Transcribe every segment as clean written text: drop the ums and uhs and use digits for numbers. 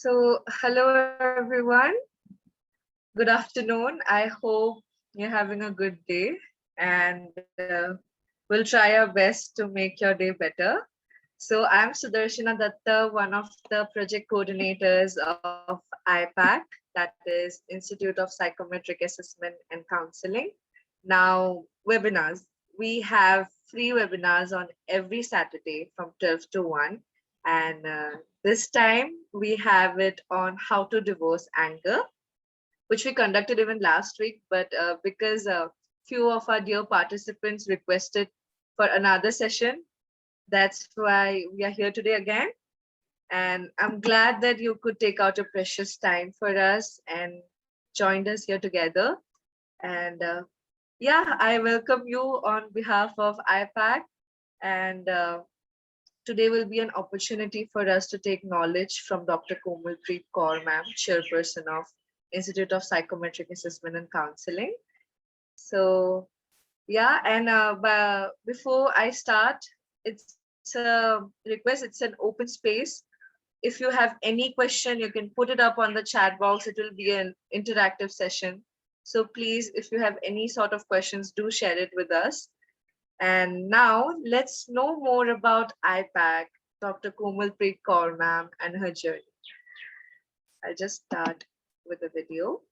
Hello everyone. Good afternoon. I hope you're having a good day, and we'll try our best to make your day better. I'm Sudarshana Datta, one of the project coordinators of IPAC, that is Institute of Psychometric Assessment and Counseling. Now, webinars. We have free webinars on every Saturday from 12 to 1. And this time we have it on how to divorce anger, which we conducted even last week. But because few of our dear participants requested for another session, that's why we are here today again. And I'm glad that you could take out a precious time for us and joined us here together. And I welcome you on behalf of IPAC. And today will be an opportunity for us to take knowledge from Dr. Komalpreet Kaur ma'am, chairperson of Institute of Psychometric Assessment and Counseling. Before I start, it's a request, it's an open space. If you have any question, you can put it up on the chat box. It will be an interactive session. So please, if you have any sort of questions, do share it with us. And now let's know more about IPAC, Dr. Komalpreet Kaur ma'am and her journey. I'll just start with a video.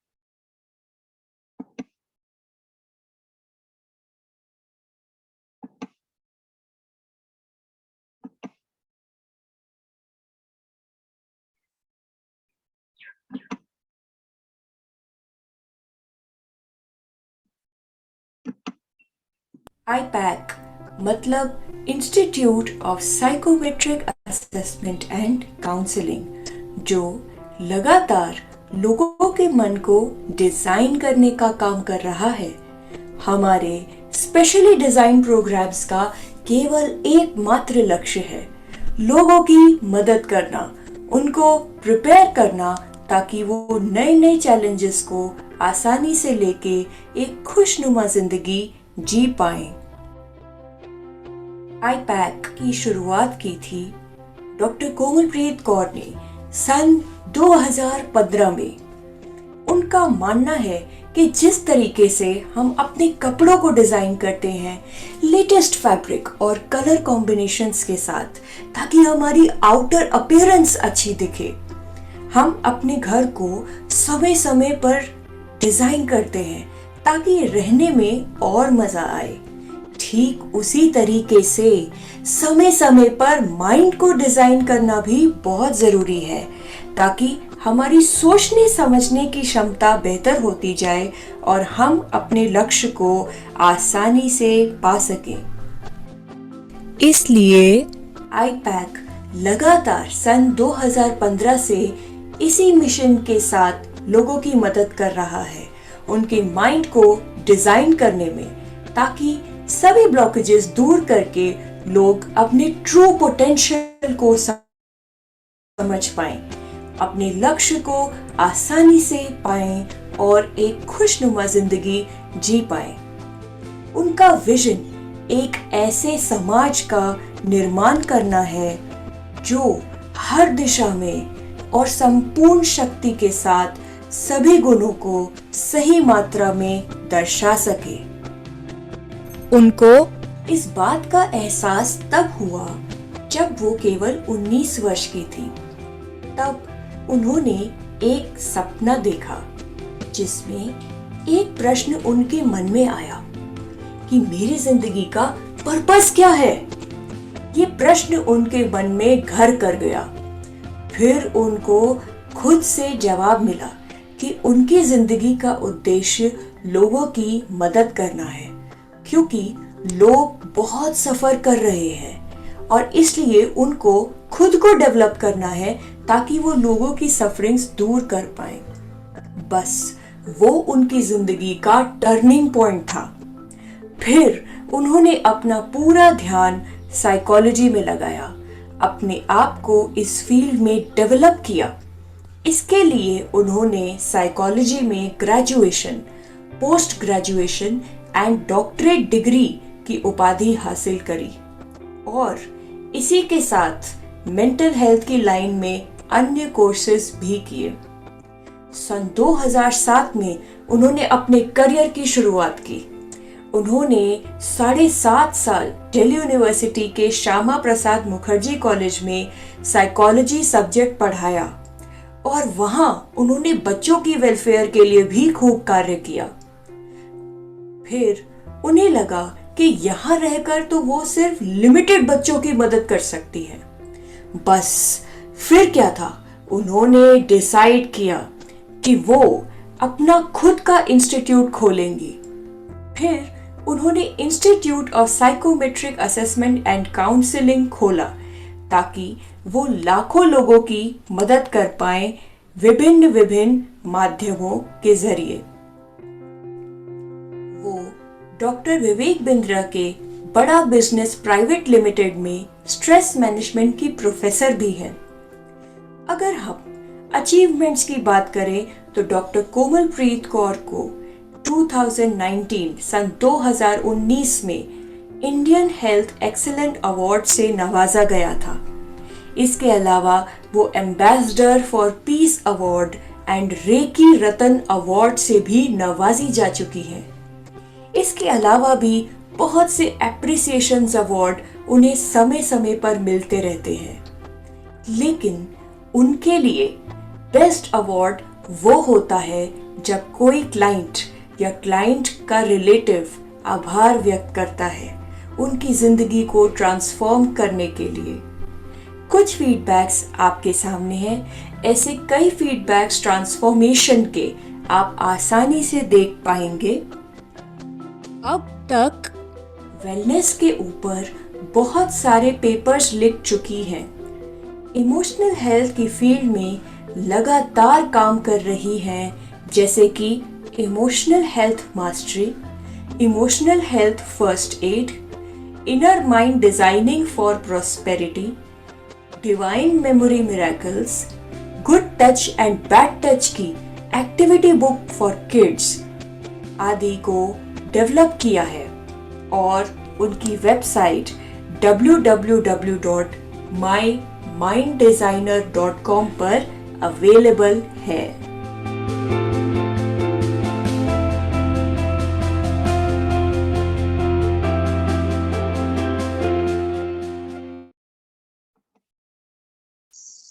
IPAC मतलब Institute of Psychometric Assessment and Counselling, जो लगातार लोगों के मन को design करने का काम कर रहा है। हमारे स्पेशली डिजाइन प्रोग्राम्स का केवल एकमात्र लक्ष्य है लोगों की मदद करना, उनको प्रिपेयर करना, ताकि वो नए नए चैलेंजेस को आसानी से लेके एक खुशनुमा जिंदगी जी पाएं। IPAC की शुरुआत की थी डॉक्टर कोमलप्रीत कौर ने सन 2015 में। उनका मानना है कि जिस तरीके से हम अपने कपड़ों को डिजाइन करते हैं लेटेस्ट फैब्रिक और कलर कॉम्बिनेशंस के साथ, ताकि हमारी आउटर अपीयरेंस अच्छी दिखे, हम अपने घर को समय समय पर डिजाइन करते हैं ताकि रहने में और मजा आए। ठीक उसी तरीके से समय समय पर माइंड को डिजाइन करना भी बहुत जरूरी है, ताकि हमारी सोचने समझने की क्षमता बेहतर होती जाए और हम अपने लक्ष्य को आसानी से पा सकें। इसलिए IPAC लगातार सन 2015 से इसी मिशन के साथ लोगों की मदद कर रहा है, उनके माइंड को डिजाइन करने में, ताकि सभी ब्लॉकेजेस दूर करके लोग अपने ट्रू पोटेंशियल को समझ पाएं, अपने लक्ष्य को आसानी से पाएं और एक खुशनुमा जिंदगी जी पाएं। उनका विजन एक ऐसे समाज का निर्माण करना है जो हर दिशा में और संपूर्ण शक्ति के साथ सभी गुणों को सही मात्रा में दर्शा सके। उनको इस बात का एहसास तब हुआ जब वो केवल 19 वर्ष की थी। तब उन्होंने एक सपना देखा जिसमें एक प्रश्न उनके मन में आया कि मेरी जिंदगी का पर्पस क्या है। ये प्रश्न उनके मन में घर कर गया। फिर उनको खुद से जवाब मिला कि उनकी जिंदगी का उद्देश्य लोगों की मदद करना है, क्योंकि लोग बहुत सफर कर रहे हैं और इसलिए उनको खुद को डेवलप करना है ताकि वो लोगों की सफरिंग्स दूर कर पाए। बस वो उनकी जिंदगी का टर्निंग पॉइंट था। फिर उन्होंने अपना पूरा ध्यान साइकोलॉजी में लगाया, अपने आप को इस फील्ड में डेवलप किया। इसके लिए उन्होंने साइकोलॉजी में graduation, post graduation and doctorate degree की उपाधि हासिल करी और इसी के साथ मेंटल हेल्थ की लाइन में अन्य कोर्सेज भी किए। सन 2007 में उन्होंने अपने करियर की शुरुआत की। उन्होंने 7.5 साल दिल्ली यूनिवर्सिटी के श्यामा प्रसाद मुखर्जी कॉलेज में साइकोलॉजी सब्जेक्ट पढ़ाया और वहां उन्होंने बच्चों की वेलफेयर के लिए भी खूब कार्य किया। फिर उन्हें लगा कि यहाँ रहकर तो वो सिर्फ लिमिटेड बच्चों की मदद कर सकती है। बस फिर क्या था, उन्होंने डिसाइड किया कि वो अपना खुद का इंस्टीट्यूट खोलेंगी। फिर उन्होंने Institute of Psychometric Assessment and Counselling खोला ताकि वो लाखों लोगों की मदद कर पाए विभिन्न विभिन्न माध्यमों के जरिए। वो डॉक्टर विवेक बिंद्रा के बड़ा बिजनेस प्राइवेट लिमिटेड में स्ट्रेस मैनेजमेंट की प्रोफेसर भी हैं। अगर हम अचीवमेंट्स की बात करें तो डॉक्टर कोमलप्रीत कौर को सन 2019 में इंडियन हेल्थ एक्सीलेंट अवार्ड से नवाजा गया था। इसके अलावा वो Ambassador for Peace Award and Reiki Ratan Award से भी नवाजी जा चुकी हैं। इसके अलावा भी बहुत से एप्रिसिएशन अवार्ड उन्हें समय समय पर मिलते रहते हैं, लेकिन उनके लिए बेस्ट अवार्ड वो होता है जब कोई क्लाइंट या क्लाइंट का रिलेटिव आभार व्यक्त करता है उनकी जिंदगी को ट्रांसफॉर्म करने के लिए। कुछ फीडबैक्स आपके सामने हैं। ऐसे कई फीडबैक्स ट्रांसफॉर्मेशन के आप आसानी से देख पाएंगे। अब तक वेलनेस के ऊपर बहुत सारे पेपर्स लिख चुकी हैं। इमोशनल हेल्थ की फील्ड में लगातार काम कर रही हैं, जैसे कि emotional health mastery, emotional health first aid, inner mind designing for prosperity, divine memory miracles, good touch and bad touch की एक्टिविटी बुक फॉर किड्स आदि को डेवलप किया है और उनकी वेबसाइट www.myminddesigner.com पर अवेलेबल है।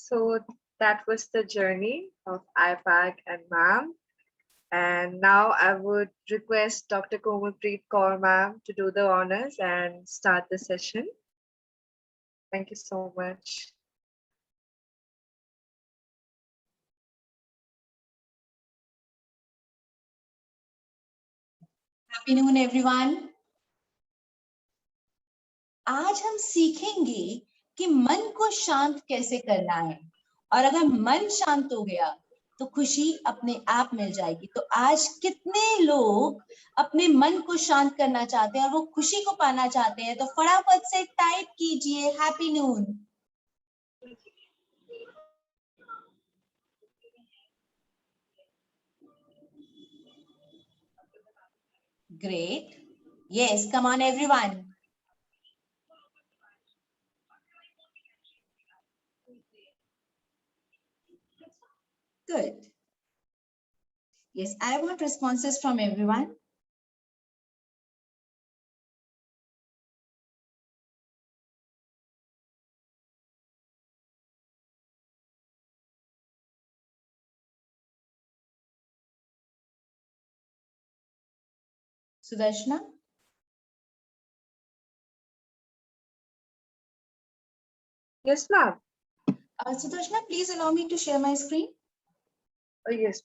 So that was the journey of IPAC and ma'am. And now I would request Dr. Komalpreet Kaur ma'am to do the honors and start the session. Thank you so much. Happy noon, everyone. आज हम सीखेंगे कि मन को शांत कैसे करना है, और अगर मन शांत हो गया तो खुशी अपने आप मिल जाएगी। तो आज कितने लोग अपने मन को शांत करना चाहते हैं और वो खुशी को पाना चाहते हैं? तो फटाफट से टाइप कीजिए happy Noon. Great. Yes, come on everyone. Good. Yes, I want responses from everyone. Sudarshana? Yes, ma'am. Sudarshana, please allow me to share my screen. Oh, yes.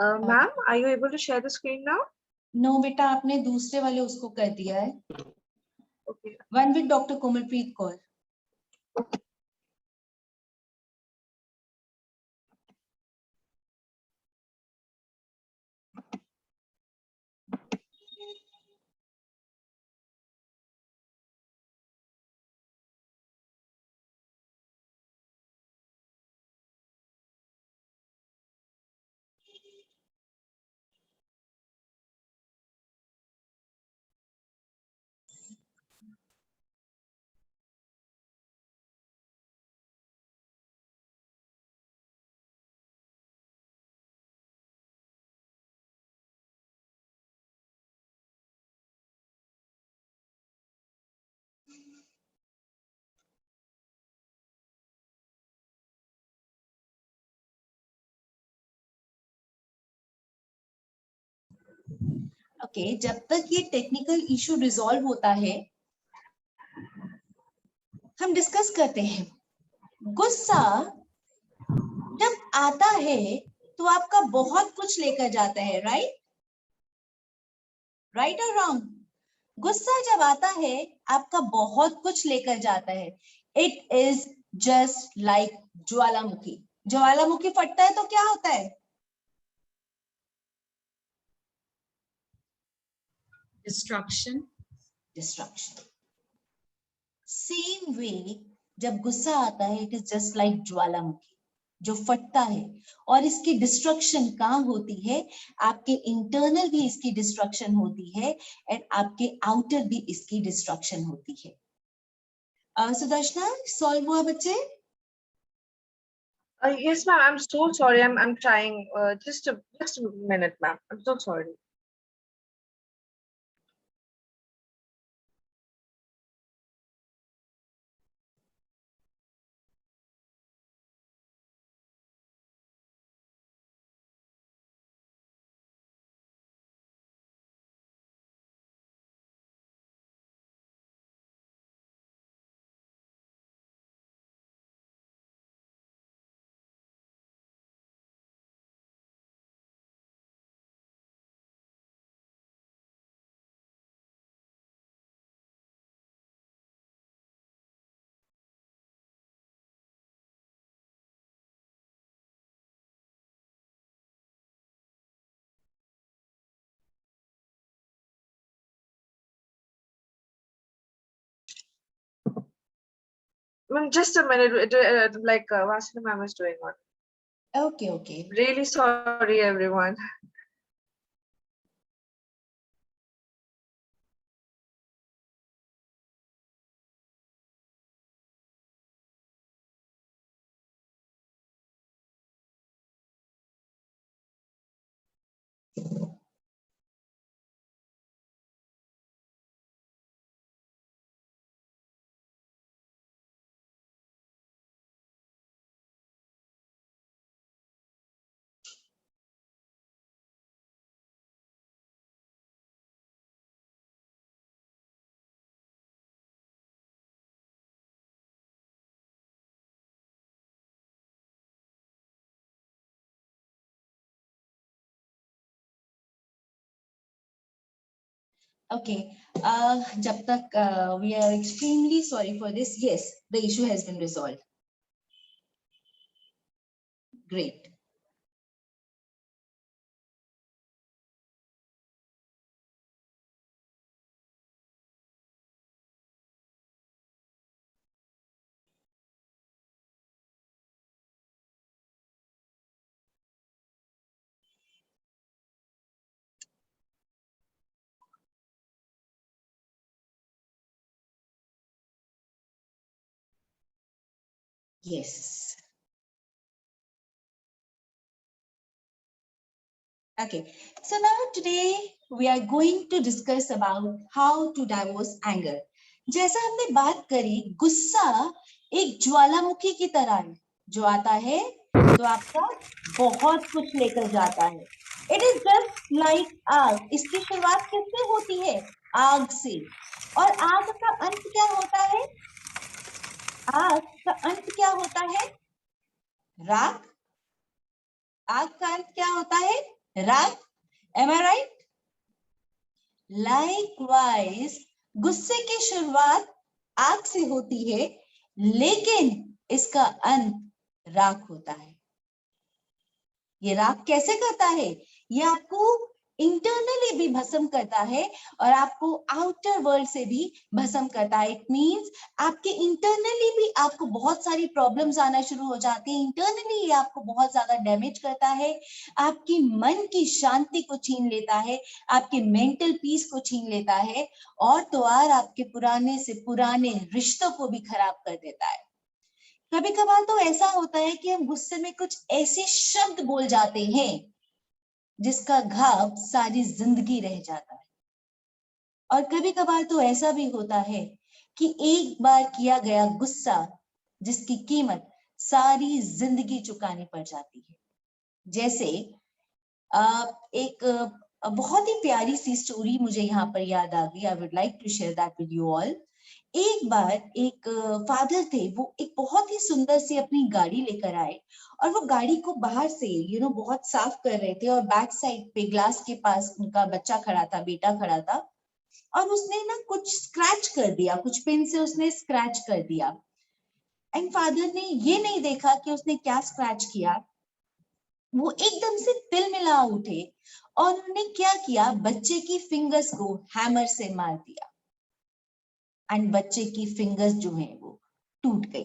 Ma'am, are you able to share the screen now? No बेटा, आपने दूसरे वाले उसको कर दिया है. Okay. One with doctor Komalpreet Kaur. Okay, जब तक ये टेक्निकल इशू रिजॉल्व होता है हम डिस्कस करते हैं. गुस्सा जब आता है तो आपका बहुत कुछ लेकर जाता है, राइट? राइट और रॉन्ग? गुस्सा जब आता है आपका बहुत कुछ लेकर जाता है. इट इज जस्ट लाइक ज्वालामुखी. ज्वालामुखी फटता है तो क्या होता है? Destruction. डिस्ट्रक्शन. सेम वे जब गुस्सा आता है इट इज जस्ट लाइक ज्वालामुखी जो फटता है. और इसकी डिस्ट्रक्शन कहाँ होती है? आपके इंटरनल भी इसकी डिस्ट्रक्शन होती है एंड आपके आउटर भी इसकी डिस्ट्रक्शन होती है. सुदर्शना, सॉल्व हुआ बच्चे? Yes, ma'am. I'm so sorry. I'm trying. Just a minute, ma'am. I'm so sorry. Ma'am, just a minute. Like Vasudha ma'am is doing one. Okay okay. Really sorry, everyone. Okay, jab tak we are extremely sorry for this. Yes, the issue has been resolved. Great. Yes. Okay, so now today we are going to discuss about how to divorce anger. जैसा हमने बात करी, गुस्सा एक ज्वालामुखी की तरह है जो आता है तो आपका बहुत कुछ लेकर जाता है. इट इज जस्ट लाइक आग. इसकी शुरुआत किससे होती है? आग से. और आग का अंत क्या होता है? आग का अंत क्या होता है? राख. आग का अंत क्या होता है? राग, एम आई राइट? लाइकवाइज गुस्से की शुरुआत आग से होती है, लेकिन इसका अंत राख होता है। ये राख कैसे करता है? ये आपको इंटरनली भी भस्म करता है और आपको आउटर वर्ल्ड से भी भस्म करता है। इट मींस आपके इंटरनली भी आपको बहुत सारी प्रॉब्लम्स आना शुरू हो जाती हैं। इंटरनली ये आपको बहुत ज्यादा डैमेज करता है, आपकी मन की शांति को छीन लेता है, आपके मेंटल पीस को छीन लेता है, और तो और आपके पुराने से पुराने रिश्तों को भी खराब कर देता है। कभी कभार तो ऐसा होता है कि हम गुस्से में कुछ ऐसे शब्द बोल जाते हैं जिसका घाव सारी जिंदगी रह जाता है। और कभी कभार तो ऐसा भी होता है कि एक बार किया गया गुस्सा जिसकी कीमत सारी जिंदगी चुकानी पड़ जाती है। जैसे एक बहुत ही प्यारी सी स्टोरी मुझे यहाँ पर याद आ गई। I would like to share that with you all. एक बार एक फादर थे, वो एक बहुत ही सुंदर सी अपनी गाड़ी लेकर आए और वो गाड़ी को बाहर से बहुत साफ कर रहे थे, और बैक साइड पे ग्लास के पास उनका बच्चा खड़ा था, बेटा खड़ा था, और उसने ना कुछ स्क्रैच कर दिया, कुछ पेन से उसने स्क्रैच कर दिया। एंड फादर ने ये नहीं देखा कि उसने क्या स्क्रैच किया। वो एकदम से तिलमिला उठे और उन्होंने क्या किया, बच्चे की फिंगर्स को हैमर से मार दिया एंड बच्चे की फिंगर्स जो है वो टूट गई।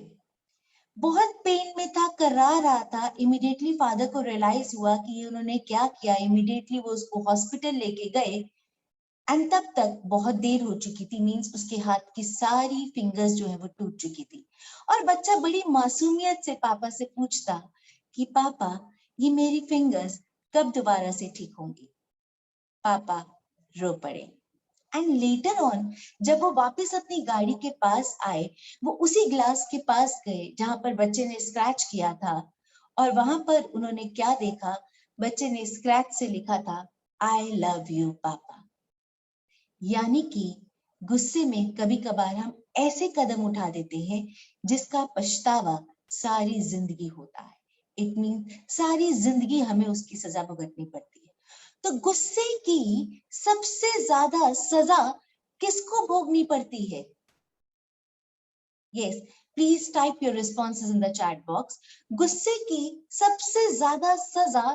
बहुत पेन में था, कर्रा रहा था। इमीडिएटली फादर को रियलाइज हुआ कि उन्होंने क्या किया। इमीडिएटली वो उसको हॉस्पिटल लेके गए एंड तब तक बहुत देर हो चुकी थी। मींस उसके हाथ की सारी फिंगर्स जो है वो टूट चुकी थी। और बच्चा बड़ी मासूमियत से पापा से पूछता कि पापा, ये मेरी फिंगर्स कब दोबारा से ठीक होंगी? पापा रो पड़े। एंड लेटर ऑन जब वो वापस अपनी गाड़ी के पास आए, वो उसी ग्लास के पास गए जहां पर बच्चे ने स्क्रैच किया था, और वहां पर उन्होंने क्या देखा, बच्चे ने स्क्रैच से लिखा था, आई लव यू पापा। यानी कि गुस्से में कभी कभार हम ऐसे कदम उठा देते हैं जिसका पछतावा सारी जिंदगी होता है। इट मीन सारी जिंदगी हमें उसकी सजा भुगतनी पड़ती है। तो गुस्से की सबसे ज्यादा सजा किसको भोगनी पड़ती है? Yes, please type your responses in the chat box. गुस्से की सबसे ज्यादा सजा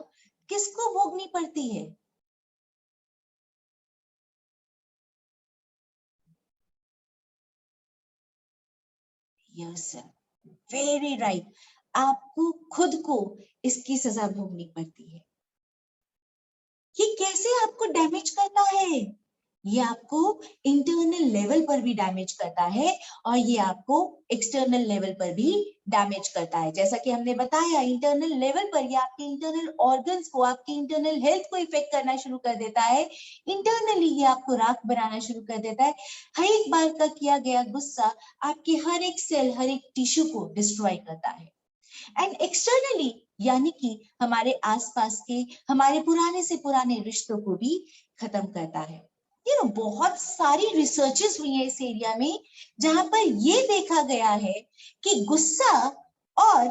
किसको भोगनी पड़ती है? यस, वेरी राइट, आपको खुद को इसकी सजा भोगनी पड़ती है। ये कैसे आपको डैमेज करता है? ये आपको इंटरनल लेवल पर भी डैमेज करता है और ये आपको एक्सटर्नल लेवल पर भी डैमेज करता है। जैसा कि हमने बताया, इंटरनल लेवल पर ये आपके इंटरनल ऑर्गन्स को, आपकी इंटरनल हेल्थ को इफेक्ट करना शुरू कर देता है। इंटरनली ये आपको राख बनाना शुरू कर देता है। हर एक बार का किया गया गुस्सा आपके हर एक सेल, हर एक टिश्यू को डिस्ट्रॉय करता है। एंड एक्सटर्नली यानी कि हमारे आसपास के, हमारे पुराने से पुराने रिश्तों को भी खत्म करता है। बहुत सारी रिसर्चेस हुई है इस एरिया में, जहां पर ये देखा गया है कि गुस्सा और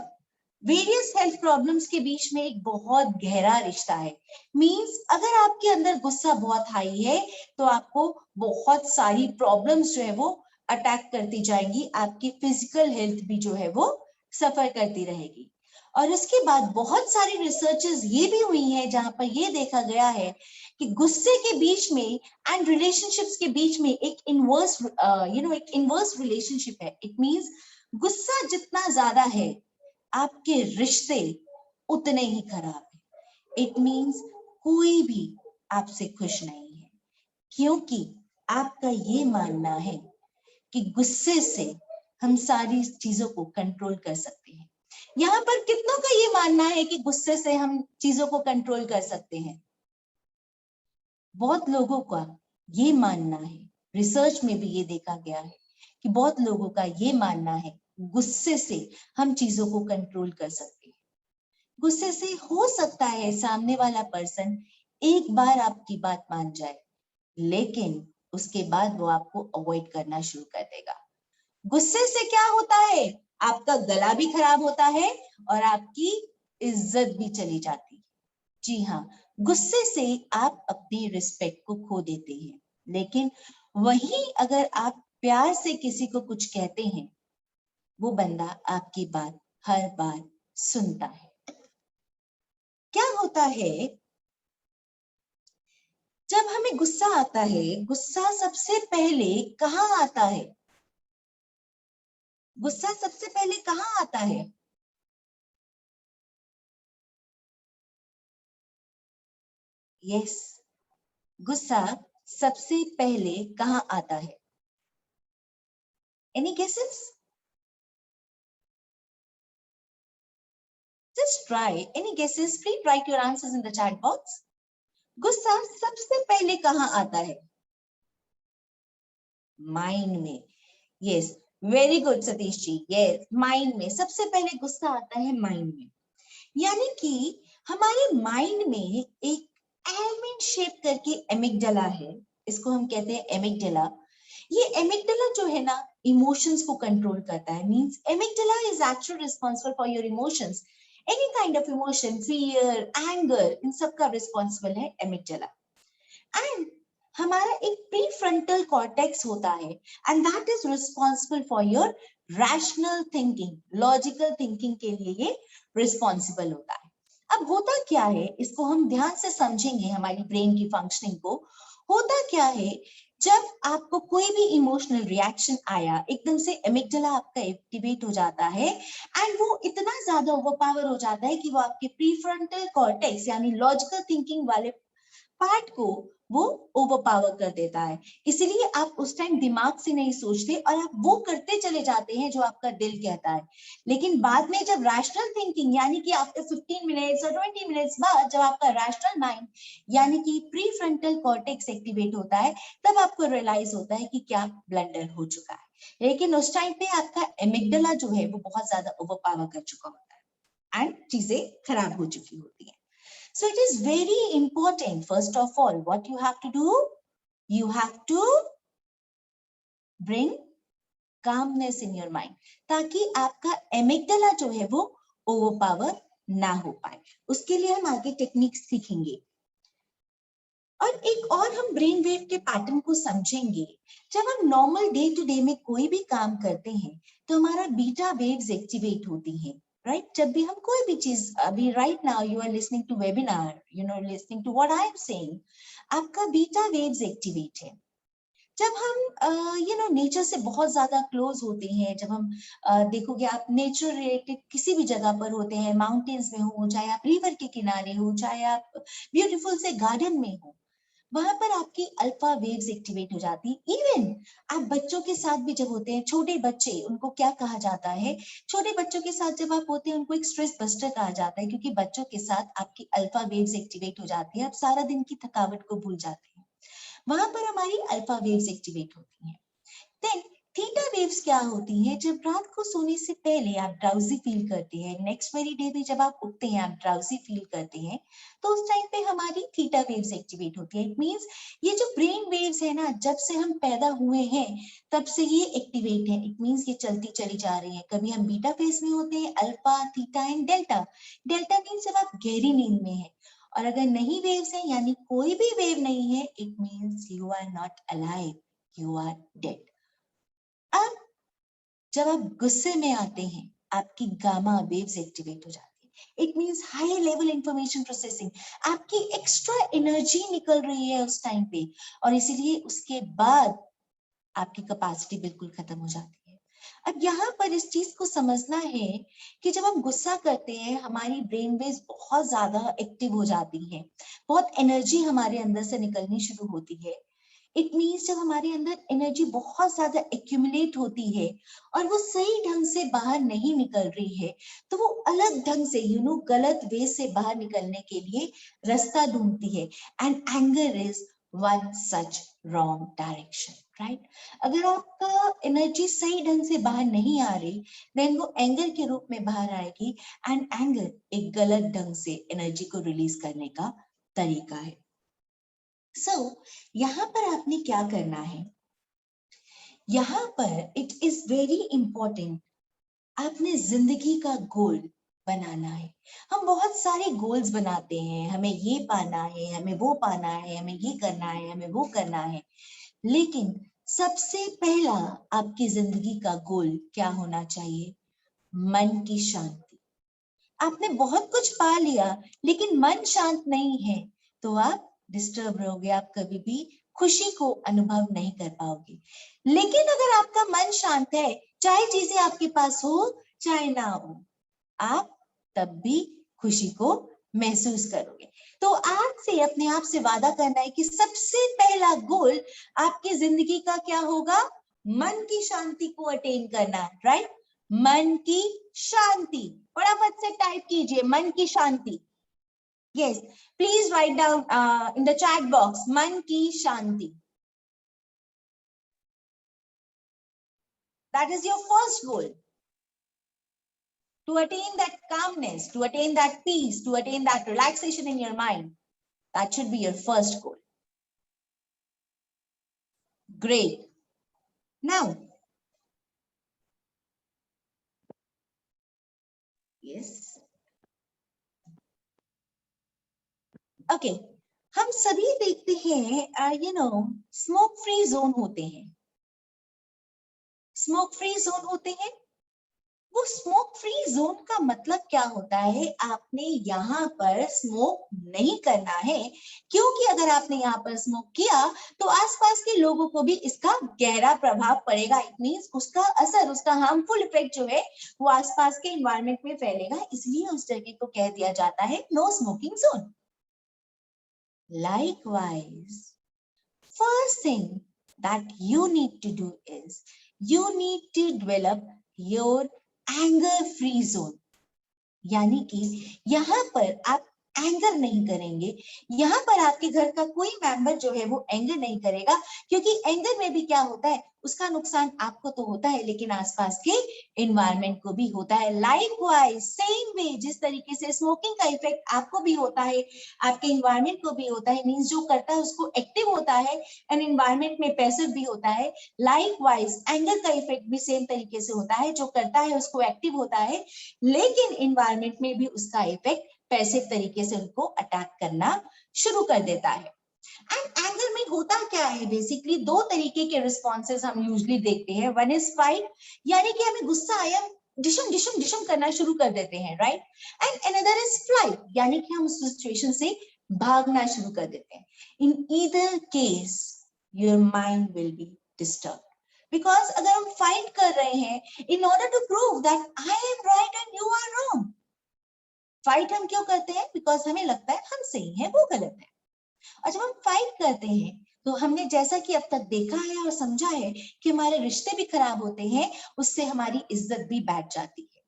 वेरियस हेल्थ प्रॉब्लम्स के बीच में एक बहुत गहरा रिश्ता है। मींस अगर आपके अंदर गुस्सा बहुत हाई है तो आपको बहुत सारी प्रॉब्लम्स जो है वो अटैक करती जाएंगी, आपकी फिजिकल हेल्थ भी जो है वो सफर करती रहेगी। और उसके बाद बहुत सारी रिसर्चेस ये भी हुई है जहां पर ये देखा गया है कि गुस्से के बीच में एंड रिलेशनशिप्स के बीच में एक इनवर्स एक इनवर्स रिलेशनशिप है। इट मींस गुस्सा जितना ज्यादा है, आपके रिश्ते उतने ही खराब है। इट मींस कोई भी आपसे खुश नहीं है, क्योंकि आपका ये मानना है कि गुस्से से हम सारी चीजों को कंट्रोल कर सकते हैं। यहाँ पर कितनों का ये मानना है कि गुस्से से हम चीजों को कंट्रोल कर सकते हैं? बहुत लोगों का ये मानना है, रिसर्च में भी ये देखा गया है कि बहुत लोगों का ये मानना है गुस्से से हम चीजों को कंट्रोल कर सकते हैं। गुस्से से हो सकता है सामने वाला पर्सन एक बार आपकी बात मान जाए, लेकिन उसके बाद वो आपको अवॉइड करना शुरू कर देगा। गुस्से से क्या होता है, आपका गला भी खराब होता है और आपकी इज्जत भी चली जाती है। जी हाँ, गुस्से से आप अपनी रिस्पेक्ट को खो देते हैं, लेकिन वही अगर आप प्यार से किसी को कुछ कहते हैं, वो बंदा आपकी बात हर बार सुनता है। क्या होता है जब हमें गुस्सा आता है, गुस्सा सबसे पहले कहाँ आता है? गुस्सा सबसे पहले कहाँ आता है? यस, गुस्सा सबसे पहले कहाँ आता है? Any guesses? Just try. Any guesses? Please write your answers in the chat box. गुस्सा सबसे पहले कहाँ आता है? माइंड में. Yes, very good Satish ji. Yes, mind में सबसे पहले गुस्सा आता है, माइंड में. यानी कि हमारे माइंड में एक एलमेंट शेप करके एमिगडाला है. इसको हम कहते हैं एमिगडाला. ये एमिगडाला जो है ना, इमोशंस को कंट्रोल करता है. Means amygdala is actually responsible for your emotions. Any kind of emotion, fear, anger, इन सब का रिस्पांसिबल है एमिगडाला. एंड हमारा एक प्रीफ्रंटल कॉर्टेक्स होता है, and that is responsible for your rational thinking, logical thinking के लिए ये रिस्पांसिबल होता है. अब होता क्या है, इसको हम ध्यान से समझेंगे, हमारी ब्रेन की फंक्शनिंग को. होता क्या है, जब आपको कोई भी इमोशनल रिएक्शन आया, एकदम से एमिगडाला आपका एक्टिवेट हो जाता है, एंड वो इतना ज्यादा ओवरपावर हो जाता है कि वो आपके प्रीफ्रंटल कॉर्टेक्स यानी लॉजिकल थिंकिंग वाले पार्ट को वो ओवरपावर कर देता है. इसलिए आप उस टाइम दिमाग से नहीं सोचते और आप वो करते चले जाते हैं जो आपका दिल कहता है. लेकिन बाद में जब रैशनल थिंकिंग यानी कि आफ्टर 15 मिनट्स और 20 मिनट्स बाद जब आपका रैशनल माइंड यानी कि प्रीफ्रंटल कॉर्टेक्स एक्टिवेट होता है, तब आपको रियलाइज होता है कि क्या ब्लंडर हो चुका है. लेकिन उस टाइम पे आपका एमिगडाला जो है वो बहुत ज्यादा ओवरपावर कर चुका होता है एंड चीजें खराब हो चुकी होती है. So it is very important, first of all, what you have to do, you have to bring calmness in your mind, ताकि आपका एमिगडाला जो है वो ओवरपावर ना हो पाए. उसके लिए हम आगे टेक्निक सीखेंगे. और एक और हम ब्रेन वेव के पैटर्न को समझेंगे. जब हम नॉर्मल डे टू डे में कोई भी काम करते हैं तो हमारा बीटा वेव्स एक्टिवेट होती हैं, राइट? जब भी हम कोई भी चीज, अभी right now you are listening to webinar, you know, listening to what I am saying, आपका बीटा वेव्स एक्टिवेट है. जब हम यू नो नेचर से बहुत ज्यादा क्लोज होते हैं, जब हम देखोगे आप नेचर रिलेटेड किसी भी जगह पर होते हैं, माउंटेन्स में हो, चाहे आप रिवर के किनारे हो, चाहे आप ब्यूटीफुल से गार्डन में हो, वहां पर आपकी अल्फा वेव्स एक्टिवेट हो जाती. इवन आप बच्चों के साथ भी जब होते हैं, छोटे बच्चे, उनको क्या कहा जाता है, छोटे बच्चों के साथ जब आप होते हैं उनको एक स्ट्रेस बस्टर कहा जाता है, क्योंकि बच्चों के साथ आपकी अल्फा वेव्स एक्टिवेट हो जाती है. आप सारा दिन की थकावट को भूल जाते हैं, वहां पर हमारी अल्फा वेव्स एक्टिवेट होती हैं. देन थीटा वेव्स क्या होती है, जब रात को सोने से पहले आप ड्राउजी फील करते हैं, नेक्स्ट वेरी डे भी जब आप उठते हैं आप ड्राउजी फील करते हैं, तो उस टाइम पे हमारी थीटा वेव्स एक्टिवेट होती है. इट मींस ये जो ब्रेन वेव्स है ना, जब से हम पैदा हुए हैं तब से ये एक्टिवेट है. इट मींस ये चलती चली जा रही है. कभी हम बीटा फेज में होते हैं, alpha, theta and delta. Delta means जब आप गहरी नींद में है, और अगर नहीं वेव्स है यानी कोई भी वेव नहीं है, it means you are not alive, you are dead. अब जब आप गुस्से में आते हैं, आपकी गामा वेव्स एक्टिवेट हो जाती है. It means high level information processing, आपकी एक्स्ट्रा एनर्जी निकल रही है उस टाइम पे, और इसीलिए उसके बाद आपकी कैपेसिटी बिल्कुल खत्म हो जाती है. अब यहाँ पर इस चीज को समझना है कि जब हम गुस्सा करते हैं हमारी ब्रेन वेव्स बहुत ज्यादा एक्टिव हो जाती हैं, बहुत एनर्जी हमारे अंदर से निकलनी शुरू होती है. इट मीन्स जब हमारे अंदर एनर्जी बहुत ज्यादा एक्यूमुलेट होती है और वो सही ढंग से बाहर नहीं निकल रही है, तो वो अलग ढंग से गलत वे से बाहर निकलने के लिए रास्ता ढूंढती है. And anger is one such wrong direction, right? अगर आपका एनर्जी सही ढंग से बाहर नहीं आ रही, देन वो एंगर के रूप में बाहर आएगी, एंड एंगर एक गलत ढंग से एनर्जी को रिलीज करने का तरीका है. यहाँ पर आपने क्या करना है, यहाँ पर इट इज वेरी इंपॉर्टेंट, आपने जिंदगी का गोल बनाना है। हम बहुत सारे गोल्स बनाते हैं, हमें ये पाना है, हमें वो पाना है, हमें ये करना है, हमें वो करना है, लेकिन सबसे पहला आपकी जिंदगी का गोल क्या होना चाहिए? मन की शांति। आपने बहुत कुछ पा लिया लेकिन मन शांत नहीं है तो आप डिस्टर्ब रहोगे, आप कभी भी खुशी को अनुभव नहीं कर पाओगे। लेकिन अगर आपका मन शांत है, चाहे चीजें आपके पास हो चाहे ना हो, आप तब भी खुशी को महसूस करोगे। तो आज से अपने आप से वादा करना है कि सबसे पहला गोल आपकी जिंदगी का क्या होगा? मन की शांति को अटेन करना, राइट? मन की शांति। फटाफट से टाइप कीजिए, मन की शांति। Yes, please write down in the chat box, मन की शांति। That is your first goal. To attain that calmness, to attain that peace, to attain that relaxation in your mind, that should be your first goal. Great. Now, yes. Okay. हम सभी देखते हैं, smoke free zone होते हैं। Smoke free zone होते हैं। वो smoke free zone का मतलब क्या होता है? आपने यहाँ पर स्मोक नहीं करना है, क्योंकि अगर आपने यहाँ पर स्मोक किया तो आसपास के लोगों को भी इसका गहरा प्रभाव पड़ेगा। इट मींस उसका असर, उसका हार्मफुल इफेक्ट जो है वो आसपास के एनवायरनमेंट में फैलेगा, इसलिए उस जगह को कह दिया जाता है no smoking zone. Likewise, first thing that you need to do is you need to develop your anger free zone. यानी कि यहाँ पर आप एंगर नहीं करेंगे, यहाँ पर आपके घर का कोई मेंबर जो है वो एंगर नहीं करेगा, क्योंकि एंगर में भी क्या होता है, उसका नुकसान आपको तो होता है लेकिन आसपास के एनवायरनमेंट को भी होता है। लाइकवाइज सेम वे, जिस तरीके से स्मोकिंग का इफेक्ट आपको भी होता है, आपके एनवायरनमेंट को भी होता है, मींस जो करता है उसको एक्टिव होता है एंड एनवायरनमेंट में पैसिव भी होता है। लाइकवाइज एंगर का इफेक्ट भी सेम तरीके से होता है, जो करता है उसको एक्टिव होता है, लेकिन एनवायरनमेंट में भी उसका इफेक्ट पैसिव तरीके से उनको अटैक करना शुरू कर देता है। एंड एंगर में होता क्या है? बेसिकली दो तरीके के रिस्पॉन्सेज हम यूजुअली देखते हैं। वन इज फाइट, यानी कि हमें गुस्सा आया, डिशम डिशम डिशम करना शुरू कर देते हैं, right? And another is flight, यानी कि हम उस सिचुएशन से भागना शुरू कर देते हैं। In either case your mind will be disturb, because अगर हम फाइट कर रहे हैं in order to prove that I am right and you are wrong. Fight हम क्यों करते हैं? बिकॉज हमें लगता है हम सही है वो गलत है। और जब हम फाइट करते हैं तो हमने जैसा कि अब तक देखा है और समझा है कि हमारे रिश्ते भी खराब होते हैं, उससे हमारी इज्जत भी बैठ जाती है।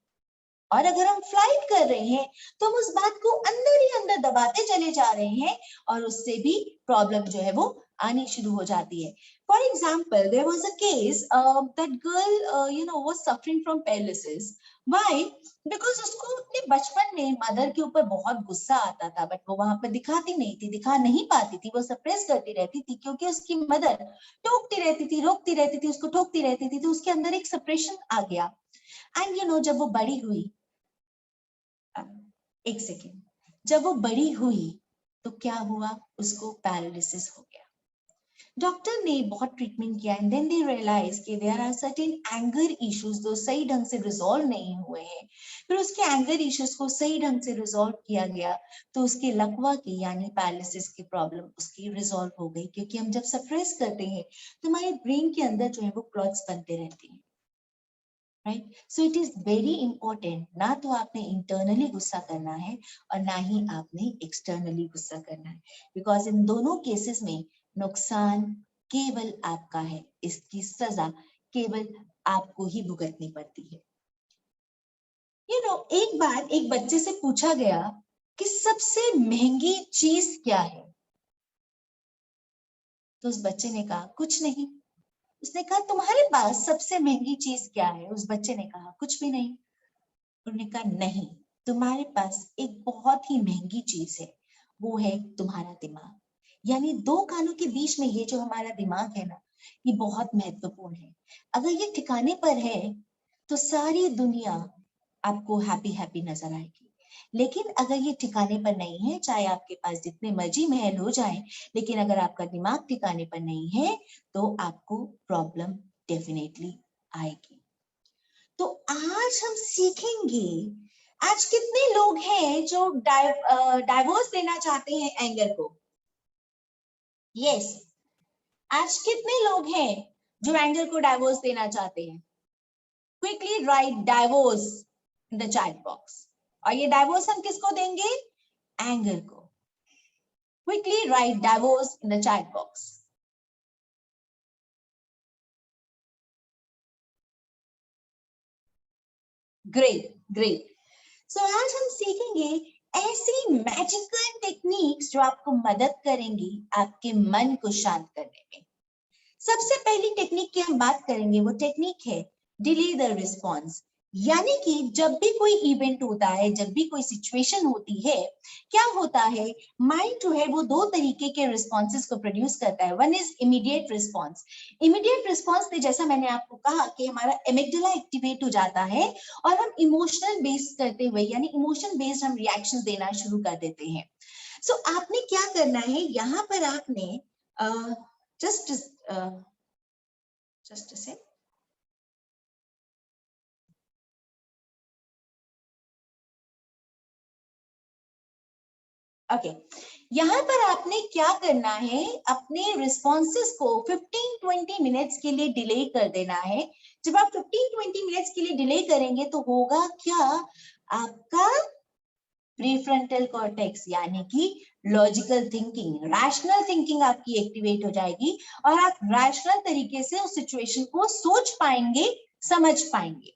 और अगर हम फ्लाइट कर रहे हैं तो हम उस बात को अंदर ही अंदर दबाते चले जा रहे हैं और उससे भी प्रॉब्लम जो है वो आनी शुरू हो जाती है। For example, there was a case that girl was suffering from paralysis. Why? Because उसको अपने बचपन में मदर के ऊपर बहुत गुस्सा आता था, बट वो वहां पर दिखाती नहीं थी, दिखा नहीं पाती थी, वो सप्रेस करती रहती थी, क्योंकि उसकी मदर टोकती रहती थी, रोकती रहती थी, उसको ठोकती रहती थी, तो उसके अंदर एक सप्रेशन आ गया। एंड जब वो बड़ी हुई, एक सेकेंड, जब वो बड़ी हुई तो क्या हुआ? उसको पैरालिसिस हो गया। डॉक्टर ने बहुत ट्रीटमेंट किया एंड देन दे रियलाइज कि there are certain anger issues जो सही ढंग से रिजॉल्व नहीं हुए हैं। फिर उसके एंगर इश्यूज को सही ढंग से रिजॉल्व किया गया तो उसके लकवा की यानी पैरालिसिस की प्रॉब्लम उसकी रिजॉल्व हो गई, क्योंकि हम जब सप्रेस करते हैं तो हमारे ब्रेन के अंदर जो है वो क्लॉट्स बनते रहते हैं, right? So it is very important, ना तो आपने इंटरनली गुस्सा करना है और ना ही आपने एक्सटर्नली गुस्सा करना है, बिकॉज इन दोनों केसेस में नुकसान केवल आपका है, इसकी सजा केवल आपको ही भुगतनी पड़ती है। एक बार एक बच्चे से पूछा गया कि सबसे महंगी चीज क्या है, तो उस बच्चे ने कहा कुछ नहीं। उसने कहा तुम्हारे पास सबसे महंगी चीज क्या है? उस बच्चे ने कहा कुछ भी नहीं। उन्होंने कहा नहीं, तुम्हारे पास एक बहुत ही महंगी चीज है, वो है तुम्हारा दिमाग। यानी दो कानों के बीच में ये जो हमारा दिमाग है ना, ये बहुत महत्वपूर्ण है। अगर ये ठिकाने पर है तो सारी दुनिया आपको हैप्पी हैप्पी नजर आएगी। लेकिन अगर ये ठिकाने पर नहीं है, चाहे आपके पास जितने मर्जी महल हो जाए, लेकिन अगर आपका दिमाग ठिकाने पर नहीं है तो आपको प्रॉब्लम डेफिनेटली आएगी। तो आज हम सीखेंगे, आज कितने लोग हैं जो डाइवोर्स देना चाहते हैं एंगर को? यस, आज कितने लोग हैं जो एंगर को डाइवोर्स देना चाहते हैं? Quickly write divorce in the chat box. और ये डाइवोर्स हम किसको देंगे? एंगर को। Quickly write divorce in the chat box. Great great. So आज हम सीखेंगे ऐसी मैजिकल टेक्निक्स जो आपको मदद करेंगी आपके मन को शांत करने में। सबसे पहली टेक्निक की हम बात करेंगे, वो टेक्निक है डिले द रिस्पॉन्स। यानी कि जब भी कोई इवेंट होता है, जब भी कोई सिचुएशन होती है, क्या होता है, माइंड जो है वो दो तरीके के रिस्पॉन्सेस को प्रोड्यूस करता है। One is immediate response. Immediate response में जैसा मैंने आपको कहा कि हमारा एमिगडाला एक्टिवेट हो जाता है और हम इमोशनल बेस्ड करते हुए, यानी इमोशन बेस्ड हम रिएक्शंस देना शुरू कर देते हैं। सो आपने क्या करना है, यहाँ पर आपने just a sec. ओके, यहाँ पर आपने क्या करना है, अपने रिस्पॉन्सेस को 15-20 मिनट्स के लिए डिले कर देना है। जब आप 15-20 मिनट्स के लिए डिले करेंगे तो होगा क्या, आपका प्रीफ्रंटल कॉर्टेक्स यानी कि लॉजिकल थिंकिंग, रैशनल थिंकिंग आपकी एक्टिवेट हो जाएगी और आप रैशनल तरीके से उस सिचुएशन को सोच पाएंगे, समझ पाएंगे।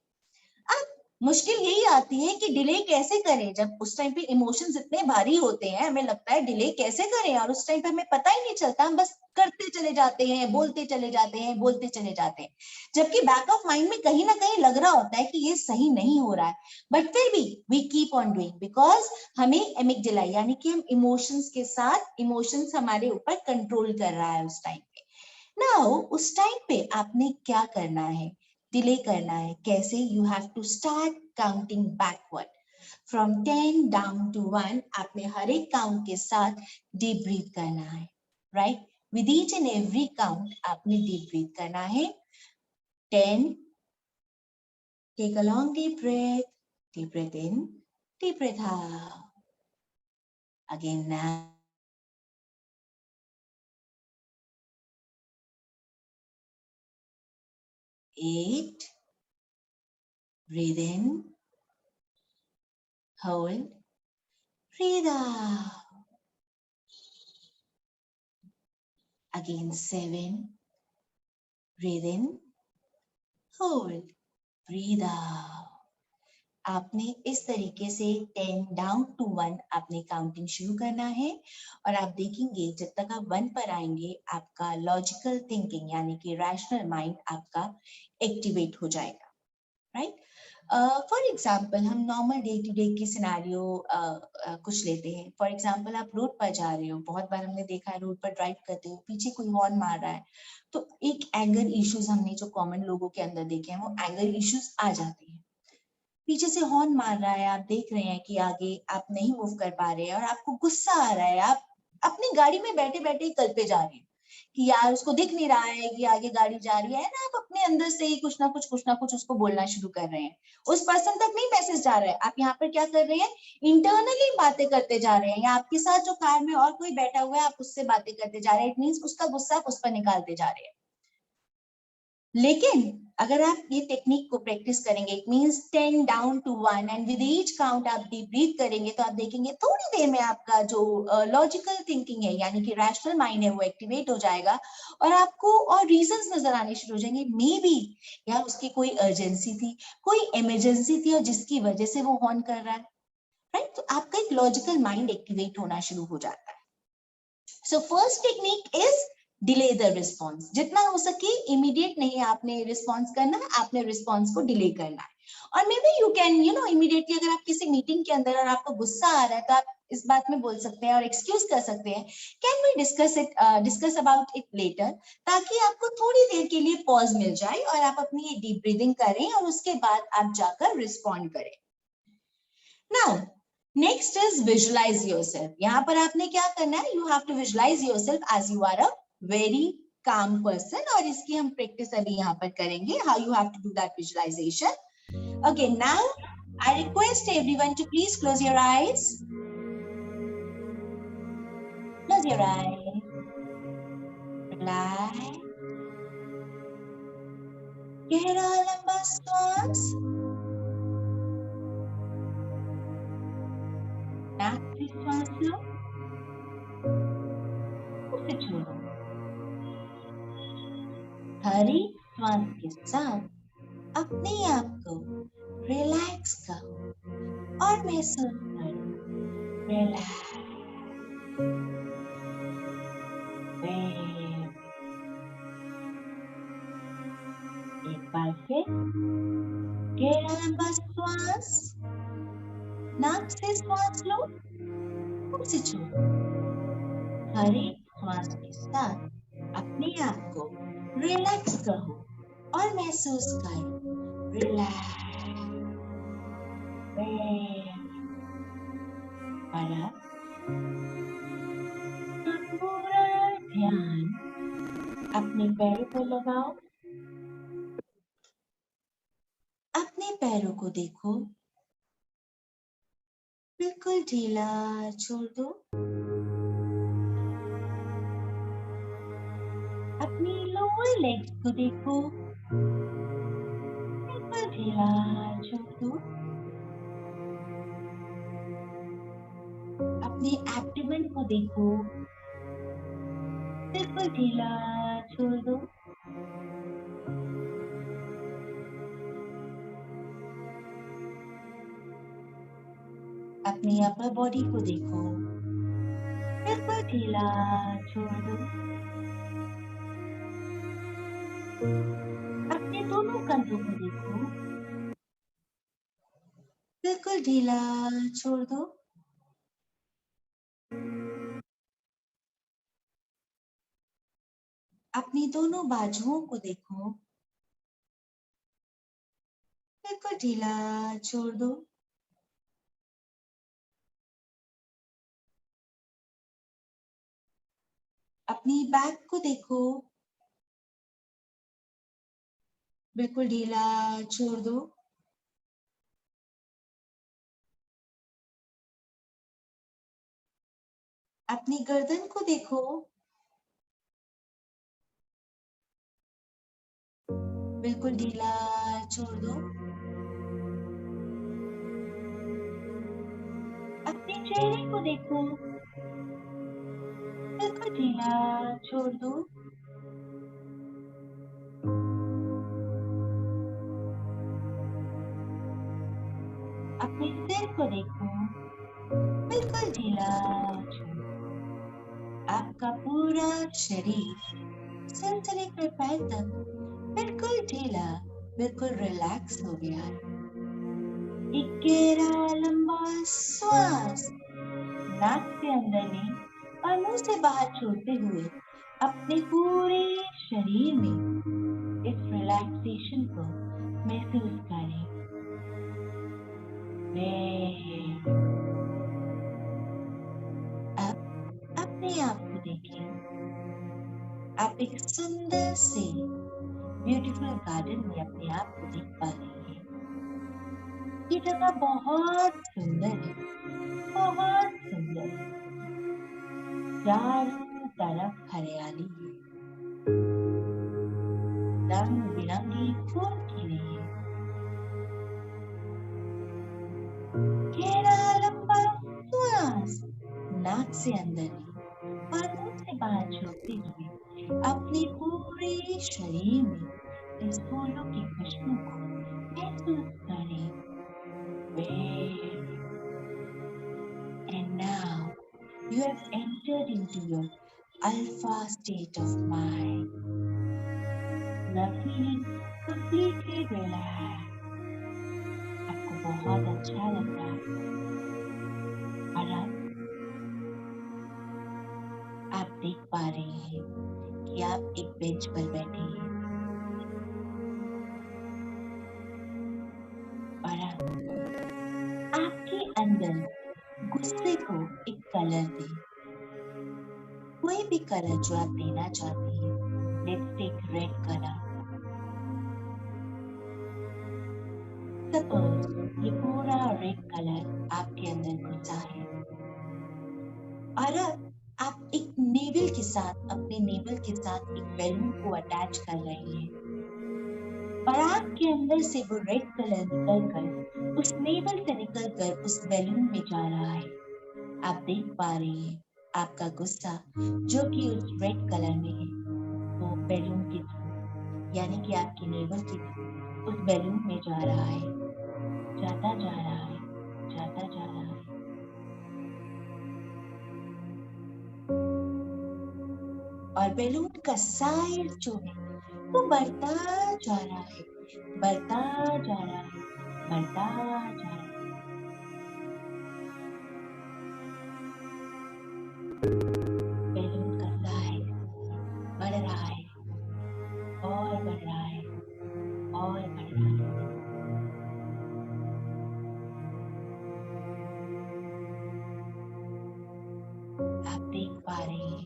अब मुश्किल यही आती है कि डिले कैसे करें, जब उस टाइम पे इमोशंस इतने भारी होते हैं, हमें लगता है डिले कैसे करें और उस टाइम पे हमें पता ही नहीं चलता, हम बस करते चले जाते हैं, बोलते चले जाते हैं, बोलते चले जाते हैं, जबकि बैक ऑफ माइंड में कहीं ना कहीं लग रहा होता है कि ये सही नहीं हो रहा है, बट फिर भी we keep on doing because हमें एमिगडाला यानी कि हम इमोशंस के साथ, इमोशंस हमारे ऊपर कंट्रोल कर रहा है उस टाइम पे। नाउ उस टाइम पे आपने क्या करना है, डिले करना है। कैसे? You have to start counting backward from 10 down to 1। आपने हर एक काउंट के साथ डीप ब्रीथ करना है, right? With each and every count आपने डीप ब्रीथ करना है। 10, take a long deep breath in, deep breath out. Again now, 8, breathe in, hold, breathe out. Again 7, breathe in, hold, breathe out. आपने इस तरीके से 10 down to 1 आपने counting शुरू करना है और आप देखेंगे जब तक आप 1 पर आएंगे आपका लॉजिकल थिंकिंग यानी कि रैशनल माइंड आपका एक्टिवेट हो जाएगा, राइट? फॉर एग्जाम्पल हम नॉर्मल डे टू डे की सिनेरियो कुछ लेते हैं। फॉर एग्जाम्पल आप रोड पर जा रहे हो, बहुत बार हमने देखा है रोड पर ड्राइव करते हो, पीछे कोई हॉर्न मार रहा है, तो एक एंगर इश्यूज हमने जो कॉमन लोगों के अंदर देखे हैं वो एंगर इश्यूज आ जाते हैं। पीछे से हॉर्न मार रहा है, आप देख रहे हैं कि आगे आप नहीं मूव कर पा रहे हैं और आपको गुस्सा आ रहा है, आप अपनी गाड़ी में बैठे बैठे ही कल पे जा रहे हैं कि यार उसको दिख नहीं रहा है कि आगे गाड़ी जा रही है ना, आप अपने अंदर से ही कुछ ना कुछ उसको बोलना शुरू कर रहे हैं। उस पर्सन तक नहीं मैसेज जा रहा है, आप यहाँ पर क्या कर रहे हैं, इंटरनली बातें करते जा रहे हैं, या आपके साथ जो कार में और कोई बैठा हुआ है आप उससे बातें करते जा रहे हैं। इट मीन्स उसका गुस्सा आप उस पर निकालते जा रहे हैं। लेकिन अगर आप ये टेक्निक को प्रैक्टिस करेंगे, it means 10 down to 1 and with each count आप डीप ब्रीथ करेंगे, तो आप देखेंगे थोड़ी देर में आपका जो लॉजिकल थिंकिंग है यानी कि रैशनल माइंड है वो एक्टिवेट हो जाएगा और आपको और रीजंस नजर आने शुरू हो जाएंगे। मे बी यार उसकी कोई अर्जेंसी थी, कोई इमरजेंसी थी और जिसकी वजह से वो हॉर्न कर रहा है, राइट? तो आपका एक लॉजिकल माइंड एक्टिवेट होना शुरू हो जाता है। So first technique is delay the response. जितना हो सके इमीडिएट नहीं आपने रिस्पॉन्स करना है, आपने रिस्पॉन्स को डिले करना है। और may be you can immediately अगर आप किसी मीटिंग के अंदर और आपको गुस्सा आ रहा है तो आप इस बात में बोल सकते हैं और एक्सक्यूज कर सकते हैं, can we discuss about it later, ताकि आपको थोड़ी देर के लिए पॉज मिल जाए और आप अपनी डीप ब्रीदिंग करें और उसके बाद आप जाकर रिस्पॉन्ड करें। Now, next is visualize yourself. यहाँ पर आपने क्या करना है? You have to visualize yourself as you are a very calm person. और इसकी हम practice अभी यहाँ पर करेंगे. How you have to do that visualization. Okay, now I request everyone to please close your eyes. Close your eyes. Relax. गहरा लंबा श्वास नाक से श्वास लो, उसे छोड़ो। हर एक श्वास के साथ अपने आप को रिलैक्स करो और महसूस करो। रिलैक्स। एक बार फिर गहरा लंबा श्वास, नाक से श्वास लो, उसे छोड़ो। हर एक श्वास के साथ अपने आप को रिलैक्स करो और महसूस करो। रिलैक्स। और अब पूरा ध्यान अपने पैरों को लगाओ। अपने पैरों को देखो, बिल्कुल ढीला छोड़ दो। अपनी लोअर लेग्स को देखो, बिल्कुल ढीला छोड़ दो। अपने एब्डोमेन को देखो, बिल्कुल ढीला छोड़ दो। अपनी अपर बॉडी को देखो, बिल्कुल ढीला छोड़ दो। अपने दोनों कंधों को देखो, बिल्कुल ढीला छोड़ दो। अपनी दोनों बाजुओं को देखो, बिल्कुल ढीला छोड़ दो। अपनी बैक को देखो, बिल्कुल ढीला छोड़ दो। अपनी गर्दन को देखो, बिल्कुल ढीला छोड़ दो। अपने चेहरे को देखो, बिल्कुल ढीला छोड़ दो। अपने सिर को देखो, बिल्कुल ढीला छोड़ दो। आपका पूरा शरीर सिर से लेकर पैर तक बिल्कुल ढीला, बिल्कुल रिलैक्स हो गया है। एक गहरा लंबा श्वास नाक से अंदर ले और मुंह से बाहर छोड़ते हुए अपने पूरे शरीर में इस रिलैक्सेशन को महसूस करें। अब अपने आप को देखें। आप एक सुंदर से ब्यूटीफुल गार्डन में अपने आप को देख पा रही हैं। ये जगह बहुत सुंदर है, बहुत सुंदर है। चारों तरफ हरियाली है, रंग बिरंगे फूल खिले हैं। गहरा लंबा श्वास नाक से अंदर ले और मुंह से बाहर छोड़ते हुए अपने पूरे शरीर में इस फूलों की खुशबू को महसूस करें। And now you have entered into your alpha state of mind. You are feeling completely relaxed. आपको बहुत अच्छा लग रहा है। और अब आप देख पा रहे हैं कि आप एक बेंच पर बैठे हैं। और अब आपके कलर दें, कोई भी कलर जो आप देना चाहते हैं। Let's take red colour. Suppose ये पूरा रेड कलर आपके अंदर घुसा है और अब आप एक नेवल के साथ, अपने नेवल के साथ एक बैलून को अटैच कर रहे हैं और आपके अंदर से वो रेड कलर निकलकर उस नेवल से निकलकर उस बैलून में जा रहा है। आप देख पा रहे हैं आपका गुस्सा जो कि उस रेड कलर में है, वो बैलून के थ्रू, यानी कि आपके नेवल के थ्रू उस बैलून में जा रहा है, जाता जा रहा है, जाता जा रहा है। और बैलून का साइज जो है वो बढ़ता जा रहा है, बढ़ता जा रहा है, बढ़ता जा रहा है। बैलून का साइज बढ़ रहा है और बढ़ रहा है और बढ़ रहा है। आप देख पा रहे हैं